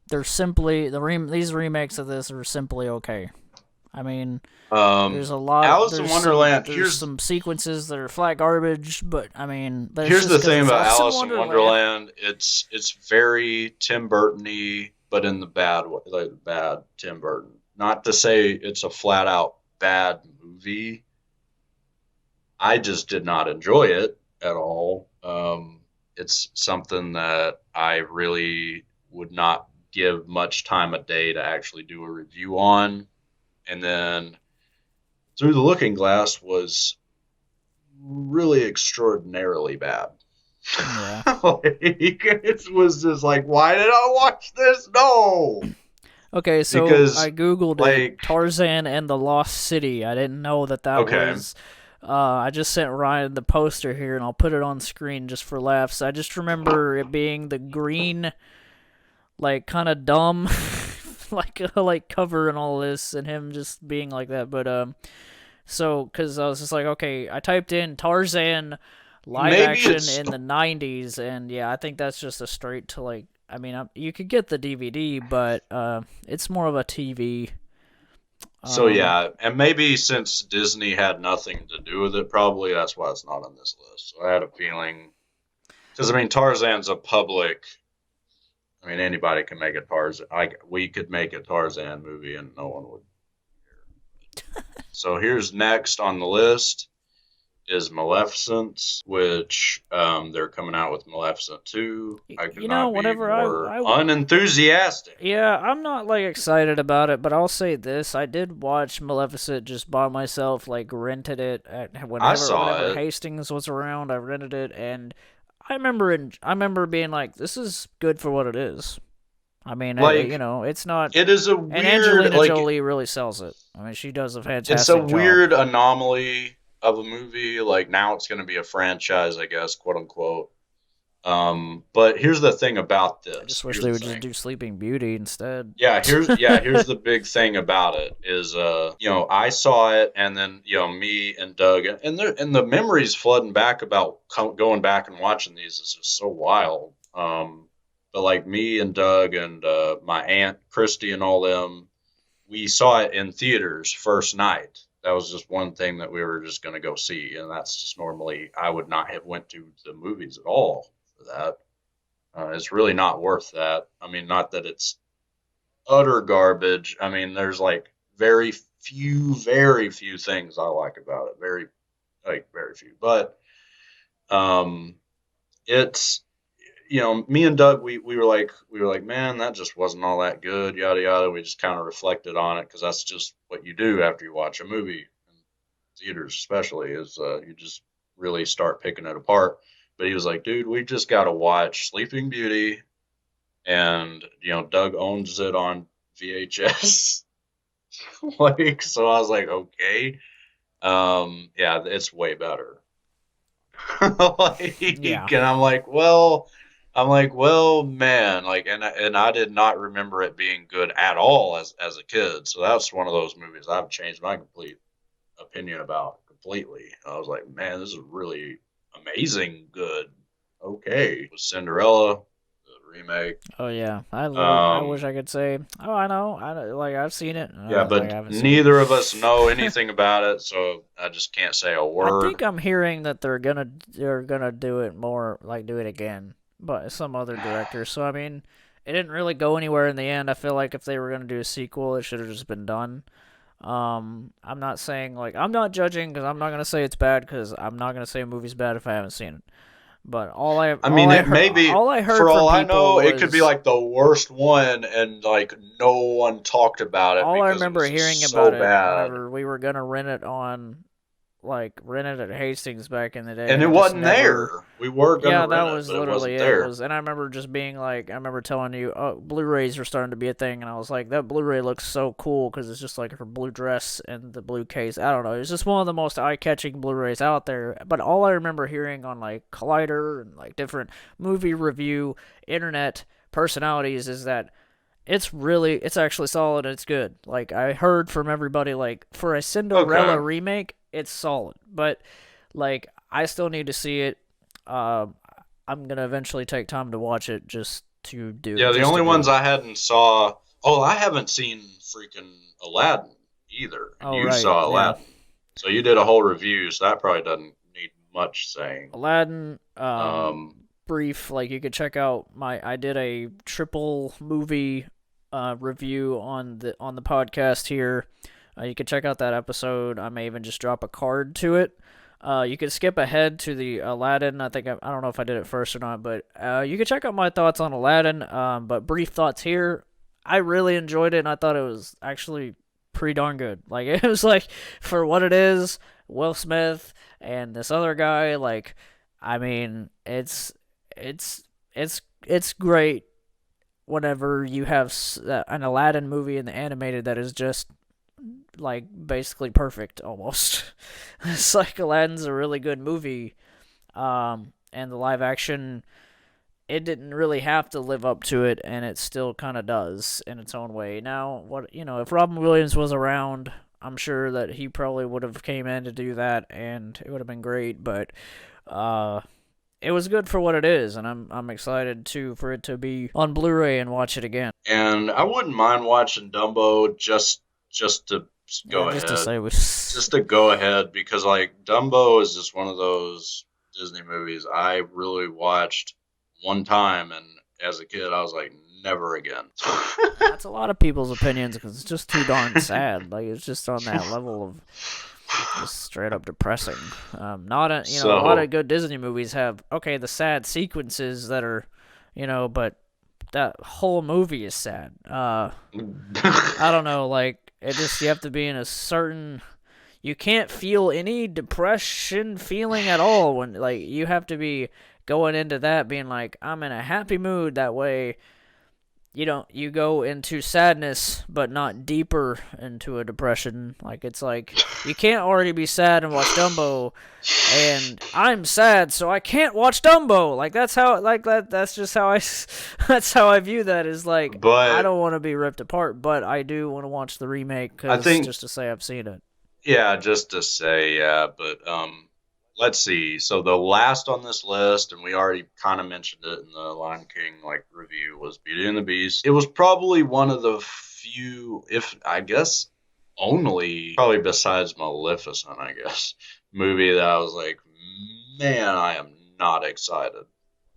they're simply these remakes of this are simply okay. I mean, Um, there's a lot. Alice in Wonderland. There's some sequences that are flat garbage, but I mean, but it's Here's just the because thing it's about Alice in Alice in Wonderland. Wonderland. It's very Tim Burton-y, but in the bad way, like bad Tim Burton. Not to say it's a flat out bad movie. I just did not enjoy it at all. It's something that I really would not give much time of day to actually do a review on. And then Through the Looking Glass was really extraordinarily bad. Yeah. like, it was just like, why did I watch this? No. Okay, so because I googled it, like Tarzan and the Lost City. I didn't know that okay, was. I just sent Ryan the poster here, and I'll put it on screen just for laughs. I just remember it being the green, like kind of dumb, like cover and all this, and him just being like that. But so because I was just like, okay, I typed in Tarzan live maybe action it's in the '90s, and yeah, I think that's just a straight to like. I mean, you could get the DVD, but it's more of a TV. so Um, yeah, and maybe since Disney had nothing to do with it, probably that's why it's not on this list. So I had a feeling because I mean Tarzan's a public. I mean anybody can make a Tarzan. Like we could make a Tarzan movie and no one would. So here's next on the list is Maleficent, which they're coming out with Maleficent 2. I could you know, not be whenever more unenthusiastic. yeah, I'm not like excited about it, but I'll say this: I did watch Maleficent just by myself, like rented it at I saw whenever it. Hastings was around. I rented it, and I remember being like, "This is good for what it is." I mean, Like, it's not. it is a And weird, Angelina like, Jolie really sells it. I mean, she does a it's a fantastic job. weird anomaly of a movie. Like, now it's going to be a franchise, I guess, quote unquote. But here's the thing about I just this. wish Here's they the would just thing. do Sleeping Beauty instead. Here's the big thing about it is I saw it and then me and Doug and the memories flooding back about going back and watching these is just so wild. But like me and Doug and my aunt Christy and all them, we saw it in theaters first night. That was just one thing that we were just going to go see, and that's just normally I would not have went to the movies at all for that. It's really not worth that. I mean, not that it's utter garbage. I mean, there's like very few things I like about it. Very few. But um, it's me and Doug, we were like, man, that just wasn't all that good. Yada yada. We just kind of reflected on it because that's just what you do after you watch a movie, in theaters especially, is you just really start picking it apart. But he was like, dude, we just got to watch Sleeping Beauty, and Doug owns it on VHS. Like, so I was like, okay, yeah, it's way better. Like, Yeah. and I'm like, well, man, like, and I did not remember it being good at all as a kid. So that's one of those movies I've changed my complete opinion about completely. I was like, man, this is really amazing good. Okay, with Cinderella, the remake. Oh yeah, I love it. I wish Um, I could say, oh, I know, like I've seen it. yeah, Like I but haven't seen neither of us know it. anything about it, so I just can't say a I word. think I'm hearing that they're gonna do it more, like do it again, but some other director. So I mean, it didn't really go anywhere in the end. I feel like if they were gonna do a sequel, it should have just been done. I'm not saying like I'm not judging because I'm not gonna say it's bad because I'm not gonna say a movie's bad if I haven't seen it. But I mean, it may be, all I for heard from all I people know, it could be was like the worst one, and like no one talked about it all I because it remember was hearing just so about it bad. whenever we were gonna rent it at Hastings back in the day, And and it it just wasn't never. there. We were gonna Yeah, that rent it, was but it literally wasn't it. there. And I remember just being like, I remember telling you, oh, Blu-rays are starting to be a thing, and I was like, that Blu-ray looks so cool because it's just like her blue dress and the blue case. I don't know, it's just one of the most eye-catching Blu-rays out there. But all I remember hearing on like Collider and like different movie review internet personalities is that it's actually solid and it's good. Like I heard from everybody, like for a Cinderella Okay. remake, it's solid, but like I still need to see it. Um, I'm gonna eventually take time to watch it Yeah, the just to only do ones it. I hadn't saw. Oh, I haven't seen freaking Aladdin either, and Oh you right, saw yeah, Aladdin, so you did a whole review. So that probably doesn't need much saying. Aladdin. Um, Brief. Like you could check out I did a triple movie review on the podcast here. You can check out that episode. I may even just drop a card to it. You can skip ahead to the Aladdin. I don't know if I did it first or not, but you can check out my thoughts on Aladdin. But brief thoughts here. I really enjoyed it, and I thought it was actually pretty darn good. Like it was like for what it is, Will Smith and this other guy. Like, I mean, it's great whenever you have an Aladdin movie in the animated that is just like basically perfect almost. It's like Aladdin's a really good movie, and the live action, it didn't really have to live up to it, and it still kind of does in its own way. Now, what if Robin Williams was around, I'm sure that he probably would have came in to do that, and it would have been great. But it was good for what it is, and I'm excited too for it to be on Blu-ray and watch it again. And I wouldn't mind watching Dumbo just to Yeah, go just to ahead, say we. just to go ahead because like Dumbo is just one of those Disney movies I really watched one time, and as a kid I was like, never again. That's a lot of people's opinions because it's just too darn sad. Like it's just on that level of just straight up depressing. Not a a lot So of good Disney movies have the sad sequences that are, but that whole movie is sad. I don't know, like it just you have to be in a certain. You can't feel any depression feeling at all when like you have to be going into that being like I'm in a happy mood. That way you go into sadness but not deeper into a depression. Like it's like you can't already be sad and watch Dumbo, and I'm sad so I can't watch Dumbo. Like that's how that's just how I that's how I view that, is like I but don't want to be ripped apart, but I do want to watch the remake I cuz think just to say I've seen it. yeah, just to say yeah, but let's see. So the last on this list, and we already kind of mentioned it in the Lion King like review, was Beauty and the Beast. It was probably one of the few, if I guess only, probably besides Maleficent, I guess, movie that I was like, man, I am not excited.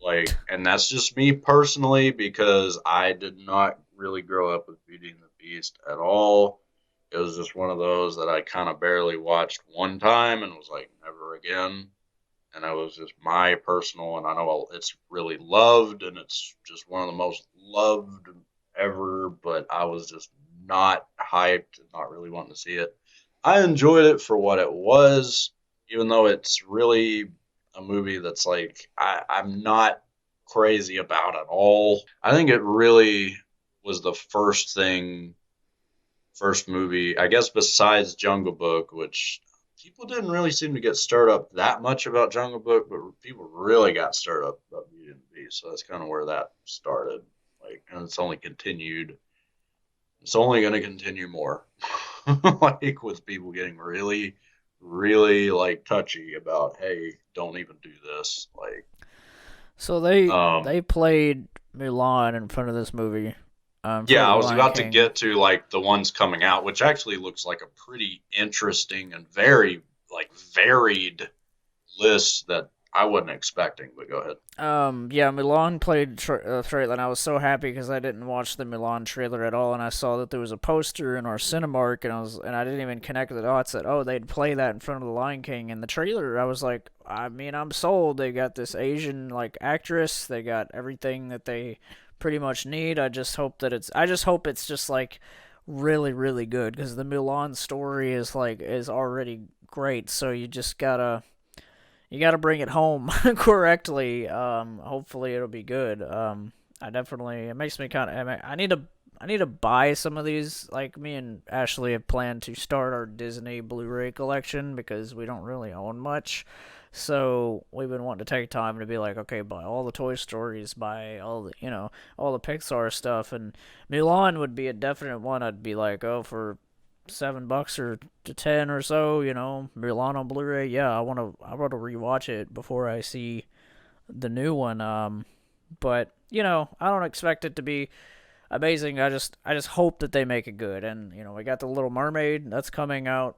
Like, and that's just me personally because I did not really grow up with Beauty and the Beast at all. It was just one of those that I kind of barely watched one time and was like, never again. And it was just my personal, and I know it's really loved and it's just one of the most loved ever, but I was just not hyped and not really wanting to see it. I enjoyed it for what it was, even though it's really a movie that's like, I'm not crazy about at all. I think it really was the first movie, I guess, besides Jungle Book, which people didn't really seem to get stirred up that much about Jungle Book, but people really got stirred up about Beauty and the Beast. So that's kind of where that started. Like, and it's only continued. It's only going to continue more, like with people getting really, really like touchy about, hey, don't even do this. Like, So they um, they played Mulan in front of this movie, for yeah, the I was Lion about to King. get to like the ones coming out, which actually looks like a pretty interesting and very like varied list that I wasn't expecting. But go ahead. Yeah, Mulan played trailer, and I was so happy because I didn't watch the Mulan trailer at all, and I saw that there was a poster in our Cinemark, and I didn't even connect the dots that they'd play that in front of the Lion King in the trailer. I was like, I mean, I'm sold. They got this Asian like actress. They got everything that they pretty much need. I just hope it's just like really really good because the Mulan story is already great. So you gotta bring it home correctly. Hopefully it'll be good. It makes me kind of. I need to buy some of these. Like me and Ashley have planned to start our Disney Blu-ray collection because we don't really own much. So we've been wanting to take time to be like, okay, buy all the Toy Stories, buy all the Pixar stuff, and Mulan would be a definite one. I'd be like, oh, for $7 or to 10 or so, Mulan on Blu-ray. Yeah, I want to rewatch it before I see the new one. But I don't expect it to be amazing. I just hope that they make it good. And we got the Little Mermaid that's coming out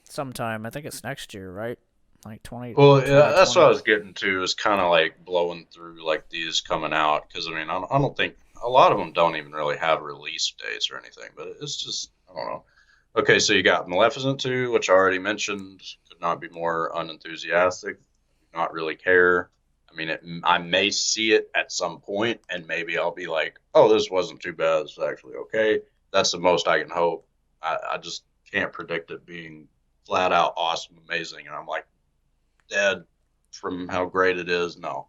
sometime. I think it's next year, right? Like 20 Well, yeah, that's what I 2020. was getting to. Is kind of like blowing through like these coming out because I mean I don't think a lot of them don't even really have release dates or anything, but it's just I don't know. Okay, so you got Maleficent 2, which I already mentioned. Could not be more unenthusiastic. Not really care. I mean, I may see it at some point, and maybe I'll be like, "Oh, this wasn't too bad. This is actually okay." That's the most I can hope. I just can't predict it being flat out awesome, amazing, and I'm like dead from how great it is. No.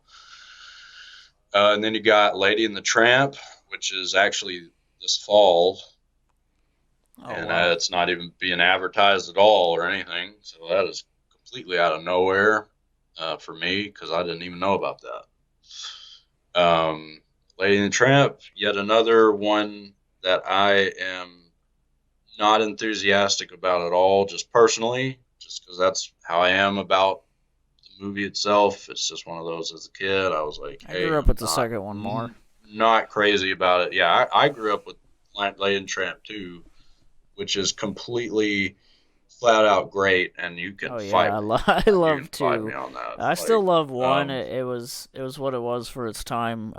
And then you got Lady and the Tramp, which is actually this fall, Oh and wow. it's not even being advertised at all or anything. So that is completely out of nowhere for me because I didn't even know about that. Lady and the Tramp, yet another one that I am not enthusiastic about at all, just personally, just because that's how I am about the movie itself. It's just one of those as a kid. I was like, I hey, grew up I'm with the second one more. not crazy about it. Yeah, I grew up with Lady and Tramp too, which is completely flat out great, and you can Oh yeah, fight me. I You can love fight me two. on that. I still Like, love one. um, It was what it was for its time.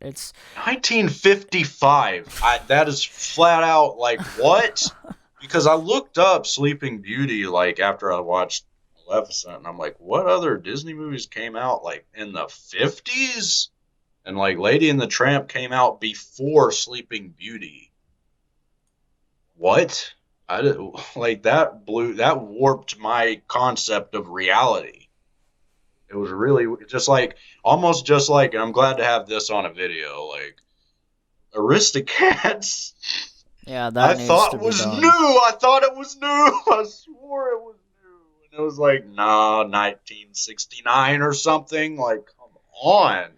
It's 1955. That is flat out like what? Because I looked up Sleeping Beauty like after I watched Maleficent, and I'm like, what other Disney movies came out like in the 50s? And like Lady and the Tramp came out before Sleeping Beauty. What? I did, like that warped my concept of reality. It was really just like almost just like, and I'm glad to have this on a video. Like Aristocats, yeah, I that needs to thought be was new. done. I thought it was new. I swore it was new, and it was like, nah, 1969 or something. Like, come on.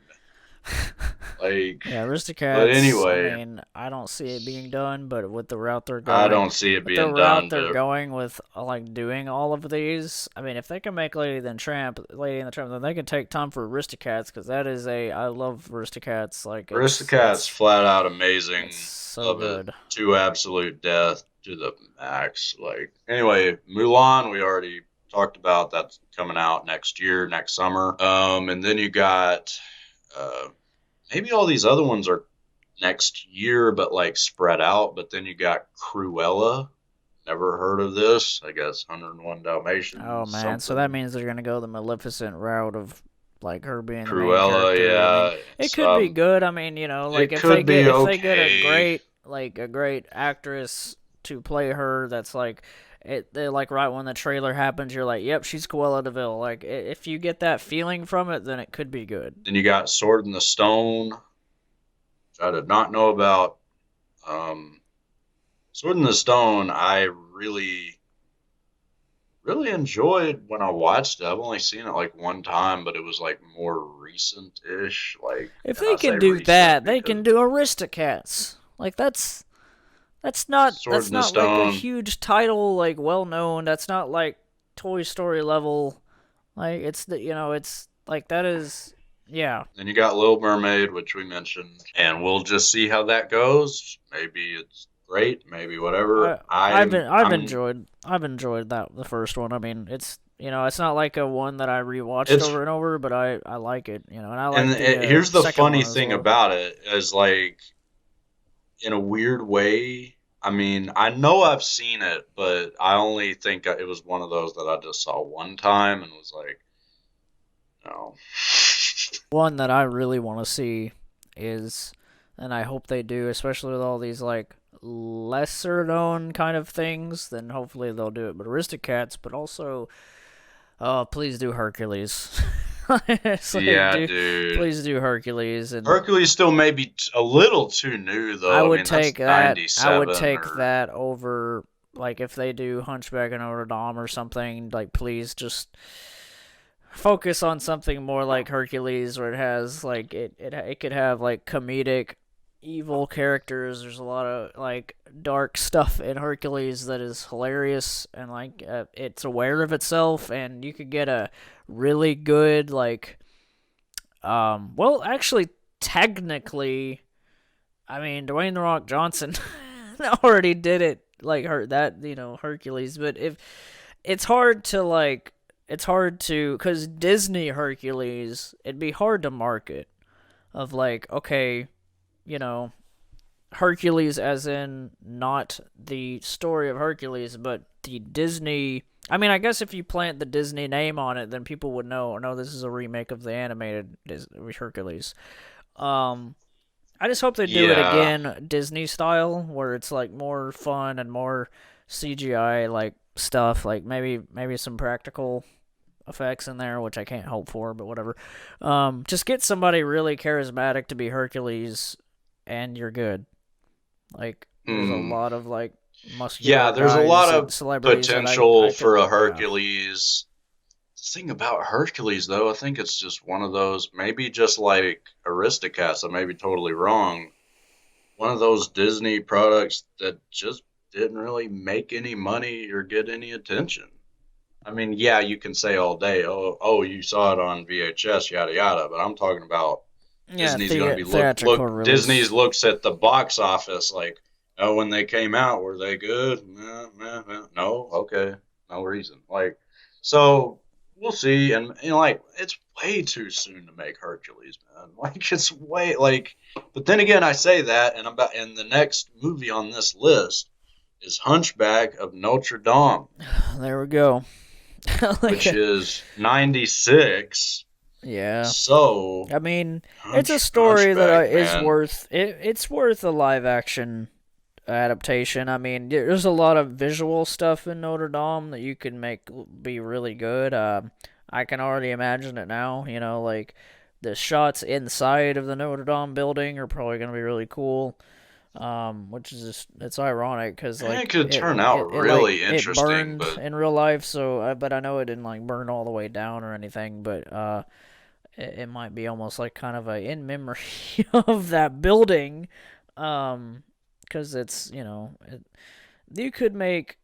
Like, Yeah, but Aristocats. I anyway, mean, I don't see it being done, but with the route they're I going, don't see it with the being route done. they're But going with, like doing all of these. I mean, if they can make Lady and the Tramp, then they can take time for Aristocats because that is a. I love Aristocats. Like Aristocats, flat out amazing. it's so Love it good. to absolute death to the max. Like, anyway, Mulan, we already talked about. That's coming out next year, next summer. And then you got uh, maybe all these other ones are next year, but like spread out. But then you got Cruella. Never heard of this. I guess 101 Oh Dalmatians, man, so that something. means they're gonna go the Maleficent route of like her being the main Cruella, character. I mean, yeah. it It's could be good. I mean, like it could be if they get okay. a great actress to play her, that's like they like right when the trailer happens, you're like, yep, she's Cruella Deville. Like if you get that feeling from it, then it could be good. Then you got Sword in the Stone, which I did not know about. Um, Sword in the Stone, I really enjoyed when I watched it. I've only seen it like one time, but it was like more recent-ish. Like, If and they I can say do recent that, they because can do Aristocats. Like Sword that's in the not like a Stone. huge title, like well known. That's not like Toy Story level. Like it's it's like that is yeah. Then you got Little Mermaid, which we mentioned, and we'll just see how that goes. Maybe it's great, maybe whatever. I've enjoyed that the first one. I mean, it's it's not like a one that I rewatched It's over and over, but I like it, and I and like the here's the second funny one as thing well. about it is like in a weird way. I mean, I know I've seen it, but I only think it was one of those that I just saw one time and was like, no. One that I really want to see is, and I hope they do, especially with all these like lesser known kind of things, then hopefully they'll do it. But Aristocats, but also, oh, please do Hercules. It's like, Yeah, dude. please do Hercules, and Hercules still may be a little too new, though. I mean, that's I would 97 take or. that over like if they do Hunchback of Notre Dame or something. Like, please just focus on something more like Hercules, where it has like it could have like comedic evil characters. There's a lot of like dark stuff in Hercules that is hilarious and like it's aware of itself, and you could get a really good like well actually technically I mean Dwayne the Rock Johnson already did it like her that Hercules, but if it's hard to like it's hard to because Disney Hercules it'd be hard to market of like okay you know Hercules as in not the story of Hercules but the Disney. I mean, I guess if you plant the Disney name on it, then people would know. No, this is a remake of the animated Hercules. Um, I just hope they do it Yeah. again Disney style, where it's like more fun and more CGI like stuff, like maybe some practical effects in there, which I can't hope for, but whatever. Just get somebody really charismatic to be Hercules, and you're good. Like, there's a Hmm. lot of like muscular Yeah, there's a lot guys and of celebrities that potential I could, for a yeah. Hercules. The thing about Hercules, though, I think it's just one of those, maybe just like Aristocats, I may be totally wrong. One of those Disney products that just didn't really make any money or get any attention. I mean, yeah, you can say all day, oh, you saw it on VHS, yada yada, but I'm talking about Yeah, Disney's going to be theatrical Disney's release. looks at the box office like, oh, when they came out, were they good? Nah, nah, nah. No, okay, no reason. Like, so we'll see, and like it's way too soon to make Hercules, man. Like it's way like, but then again, I say that, and the next movie on this list is Hunchback of Notre Dame, There we go. which Like, is '96. yeah. So I mean, it's a story that Hunchback, is man. worth it. It's worth a live action adaptation. I mean, there's a lot of visual stuff in Notre Dame that you can make be really good. I can already imagine it now. You know, like the shots inside of the Notre Dame building are probably going to be really cool. Which is just it's ironic because It like could turn out really it interesting, burned but in real life. So, but I know it didn't like burn all the way down or anything. But it might be almost like kind of a in memory of that building, because it's you could make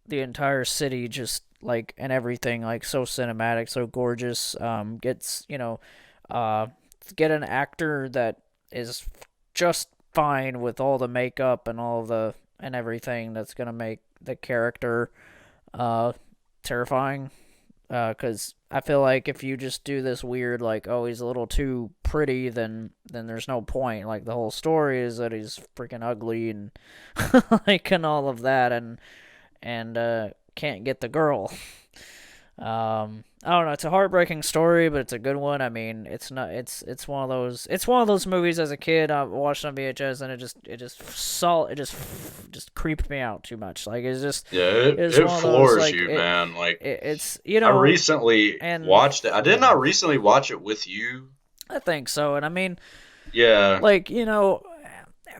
the entire city just like and everything like so cinematic, so gorgeous. Gets uh, get an actor that is just fine with all the makeup and all the and everything that's gonna make the character uh terrifying, because I feel like if you just do this weird like oh he's a little too pretty then there's no point. Like the whole story is that he's freaking ugly and like and all of that and can't get the girl. I don't know. It's a heartbreaking story, but it's a good one. I mean, it's not. It's one of those. It's one of those movies as a kid I watched on VHS, and it just creeped me out too much. Like yeah, it's it one of those floors like you, man. Like it's I recently and watched it. I did not recently watch it with you. I think so. And I mean, Yeah, like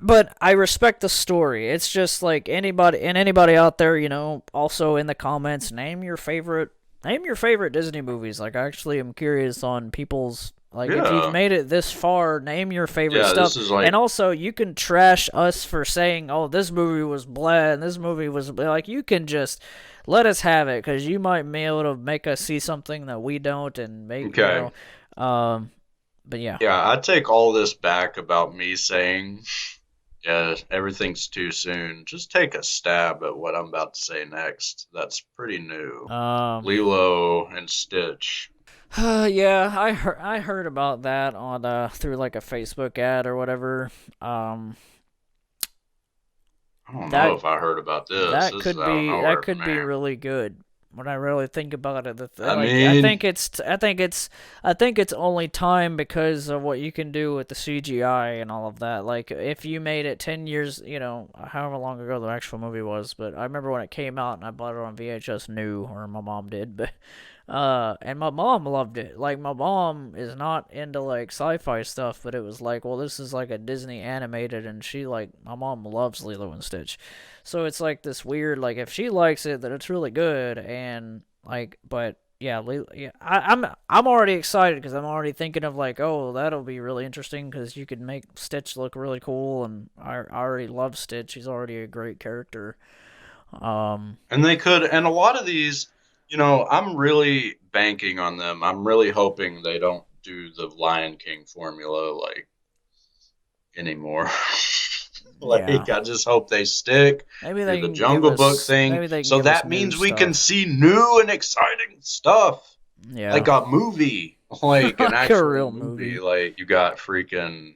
but I respect the story. It's just like anybody out there, also in the comments, name your favorite Disney movies. Like I actually am curious on people's like if you've yeah, made it this far, name your favorite yeah. stuff. This is And like, also you can trash us for saying, "Oh, this movie was blah," and this movie was like you can just let us have it cuz you might be able to make us see something that we don't and make, okay. but yeah. Yeah, I take all this back about me saying, yeah, everything's too soon. Just take a stab at what I'm about to say next. That's pretty new. Um Lilo and Stitch. Yeah, I heard about that on through like a Facebook ad or whatever. Um, I don't know that if I heard about this. that This is could out of be that nowhere for could be me. really good. When I really think about it, I like mean, I think it's only time because of what you can do with the CGI and all of that. Like if you made it 10 years, however long ago the actual movie was, but I remember when it came out and I bought it on VHS new, or my mom did, but and my mom loved it. Like my mom is not into like sci-fi stuff, but it was like, well, this is like a Disney animated, and my mom loves Lilo and Stitch, so it's like this weird like if she likes it, that it's really good, and like, but yeah, yeah, I'm already excited because I'm already thinking of like, oh, that'll be really interesting because you could make Stitch look really cool, and I already love Stitch. He's already a great character. Um, and they could, and a lot of these, I'm really banking on them. I'm really hoping they don't do the Lion King formula like anymore. yeah. Like, I just hope they stick Maybe to they the can give Jungle Book us thing. maybe they can So give us that new means we can stuff. see new and exciting stuff, Yeah. like a movie, like an Like a actual real movie. movie. Like, you got freaking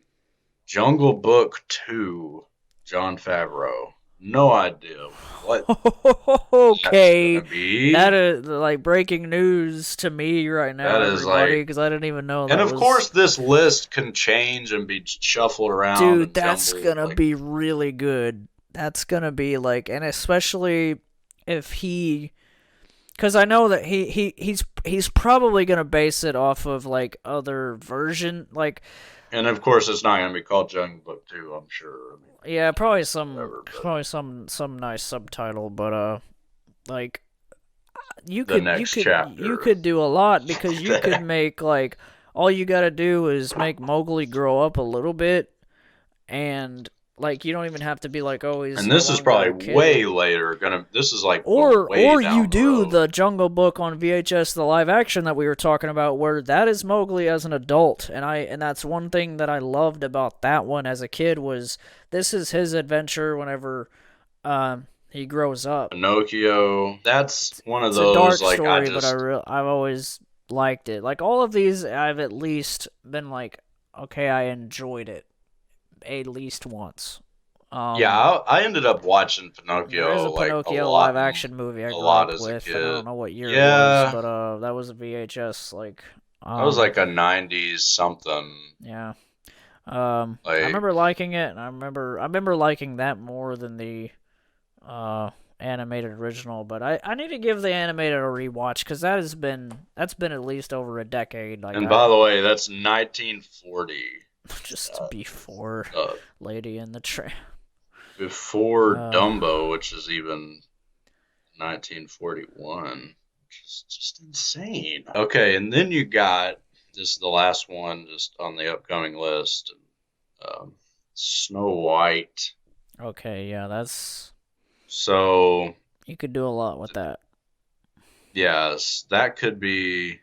Jungle Book 2, John Favreau. No idea what that's Okay. gonna be. That is like breaking news to me right now, That is everybody, like, because I didn't even know and that of was. course, this list can change and be shuffled around Dude, and that's jumbled. gonna Like, be really good. That's gonna be like, and especially if he, because I know that he's probably gonna base it off of like other version, like And of course, it's not going to be called Jungle Book 2, I'm sure. I mean, Yeah, whatever, but probably some nice subtitle, but like the next you chapter. could do a lot because you could make like all you got to do is make Mowgli grow up a little bit, and like you don't even have to be like, oh, he's And no this is longer probably a kid. way later. This is like the way Or you down the do road. the Jungle Book on VHS, the live action that we were talking about, where that is Mowgli as an adult, and that's one thing that I loved about that one as a kid was this is his adventure whenever he grows up. Pinocchio. That's one of It's a those dark like story, but I've always liked it. Like all of these, I've at least been like, okay, I enjoyed it at least once. yeah. Um, I ended up watching There is Pinocchio a like Pinocchio live action movie I a grew lot up as a with, and I kid. don't know what year it was, Yeah, but that was a VHS. that was like a '90s something. Yeah. I Like, remember liking it, and I remember liking that more than the uh animated original. But I need to give the animated a rewatch because that's been at least over a decade. Like and I by the way, that's 1940. just before Uh, Lady in the Tramp. before Uh, Dumbo, which is even 1941, which is just insane. Okay, and then you got this is the last one just on the upcoming list. Snow White. okay, yeah, that's So you could do a lot with that. yes, that could be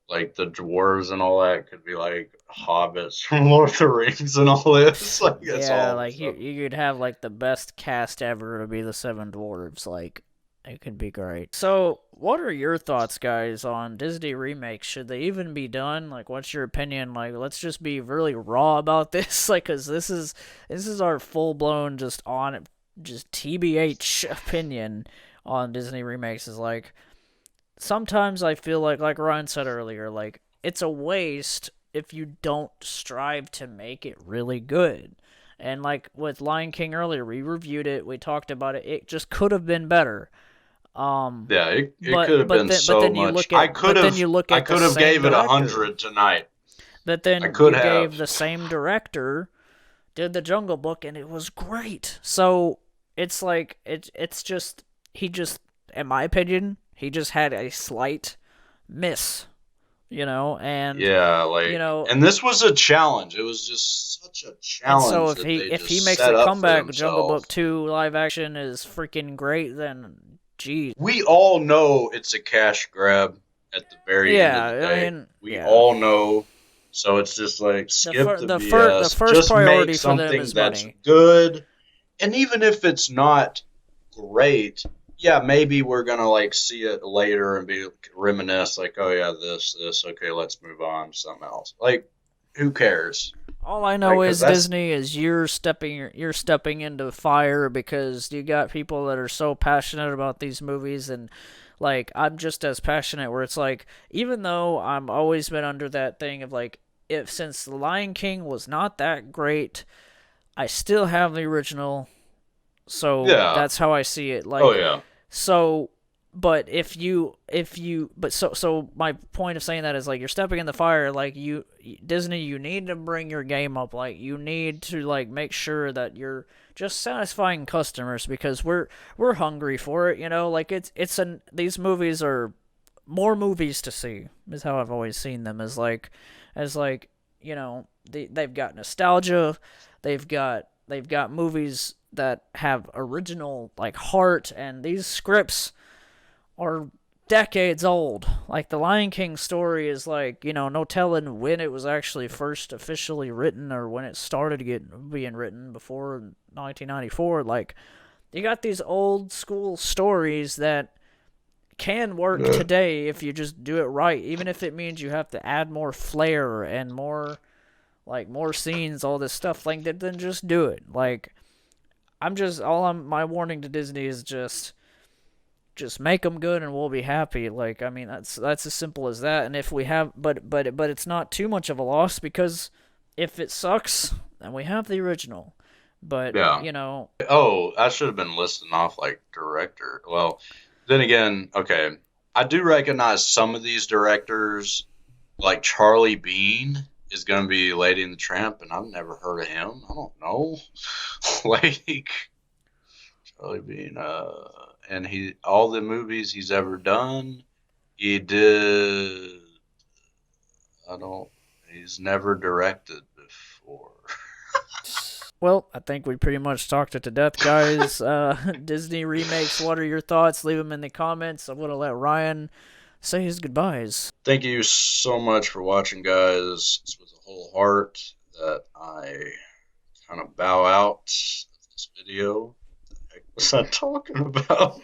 like the dwarves and all that could be like hobbits from Lord of the Rings and all this. Like that's Yeah, all like stuff. you could have like the best cast ever to be the Seven Dwarves. Like it could be great. So, what are your thoughts, guys, on Disney remakes? Should they even be done? Like, what's your opinion? Like, let's just be really raw about this. Like, cause this is our full blown just TBH opinion on Disney remakes. Is like sometimes I feel like Ryan said earlier, like it's a waste if you don't strive to make it really good. And like with Lion King earlier, we reviewed it, we talked about it. It just could have been better. Um, Yeah, it could have been but so then you much. look at I the could have same gave it a director. hundred tonight. But I then could you have. gave the same director did the Jungle Book and it was great. So it's like it's just he just in my opinion he just had a slight miss, Yeah, you like, know, and this was a challenge. It was just such a and so challenge that they if he just makes set a up for comeback, Jungle Book themselves. 2 live action is freaking great, then geez. We all know it's a cash grab at the very end of the Yeah, I day. mean, We yeah. all know. So it's just like skip the The BS. first Just make priority for them something is that's money. good. And even if it's not great, yeah, maybe we're gonna like see it later and be reminisce like, oh yeah, this. Okay, let's move on to something else. Like, who cares, All I know right? Because is that's Disney is you're stepping into the fire because you got people that are so passionate about these movies and like I'm just as passionate where it's like even though I'm always been under that thing of like if since The Lion King was not that great, I still have the original. So yeah, that's how I see it. oh Like yeah, so, but so my point of saying that is like you're stepping in the fire. Like Disney, you need to bring your game up. Like you need to like make sure that you're just satisfying customers because we're hungry for it. You know, like these movies are more movies to see is how I've always seen them as like they've got nostalgia, they've got movies that have original like heart, and these scripts are decades old. Like the Lion King story is like no telling when it was actually first officially written or when it started being written before 1994. Like you got these old school stories that can work yeah. today if you just do it right, even if it means you have to add more flair and more scenes, all this stuff. Like then just do it. Like my warning to Disney is just make them good and we'll be happy. Like I mean that's as simple as that. And if we have but it's not too much of a loss because if it sucks, then we have the original. But Yeah. Oh, I should have been listing off like director. Well, then again, okay, I do recognize some of these directors, like Charlie Bean is going to be Lady and the Tramp, and I've never heard of him. I don't know. Like Charlie Bean, and he all the movies he's ever done, he did. I don't. He's never directed before. Well, I think we pretty much talked it to death, guys. Disney remakes, what are your thoughts? Leave them in the comments. I'm going to let Ryan say his goodbyes. Thank you so much for watching, guys. It's with a whole heart that I kind of bow out of this video. What the heck was I talking about?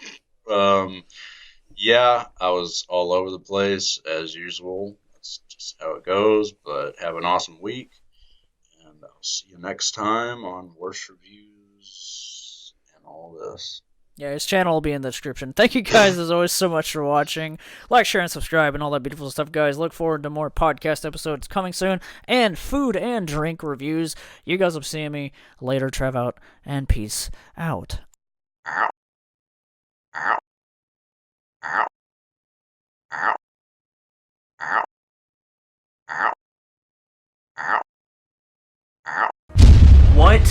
Um, yeah, I was all over the place as usual. That's just how it goes. But have an awesome week, and I'll see you next time on Worst Reviews and all this. Yeah, his channel will be in the description. Thank you guys, as always, so much for watching. Like, share, and subscribe, and all that beautiful stuff, guys. Look forward to more podcast episodes coming soon, and food and drink reviews. You guys will be seeing me later. Trav out, and peace out. Ow. Ow. Ow. Ow. Ow. Ow. Ow. Ow. What?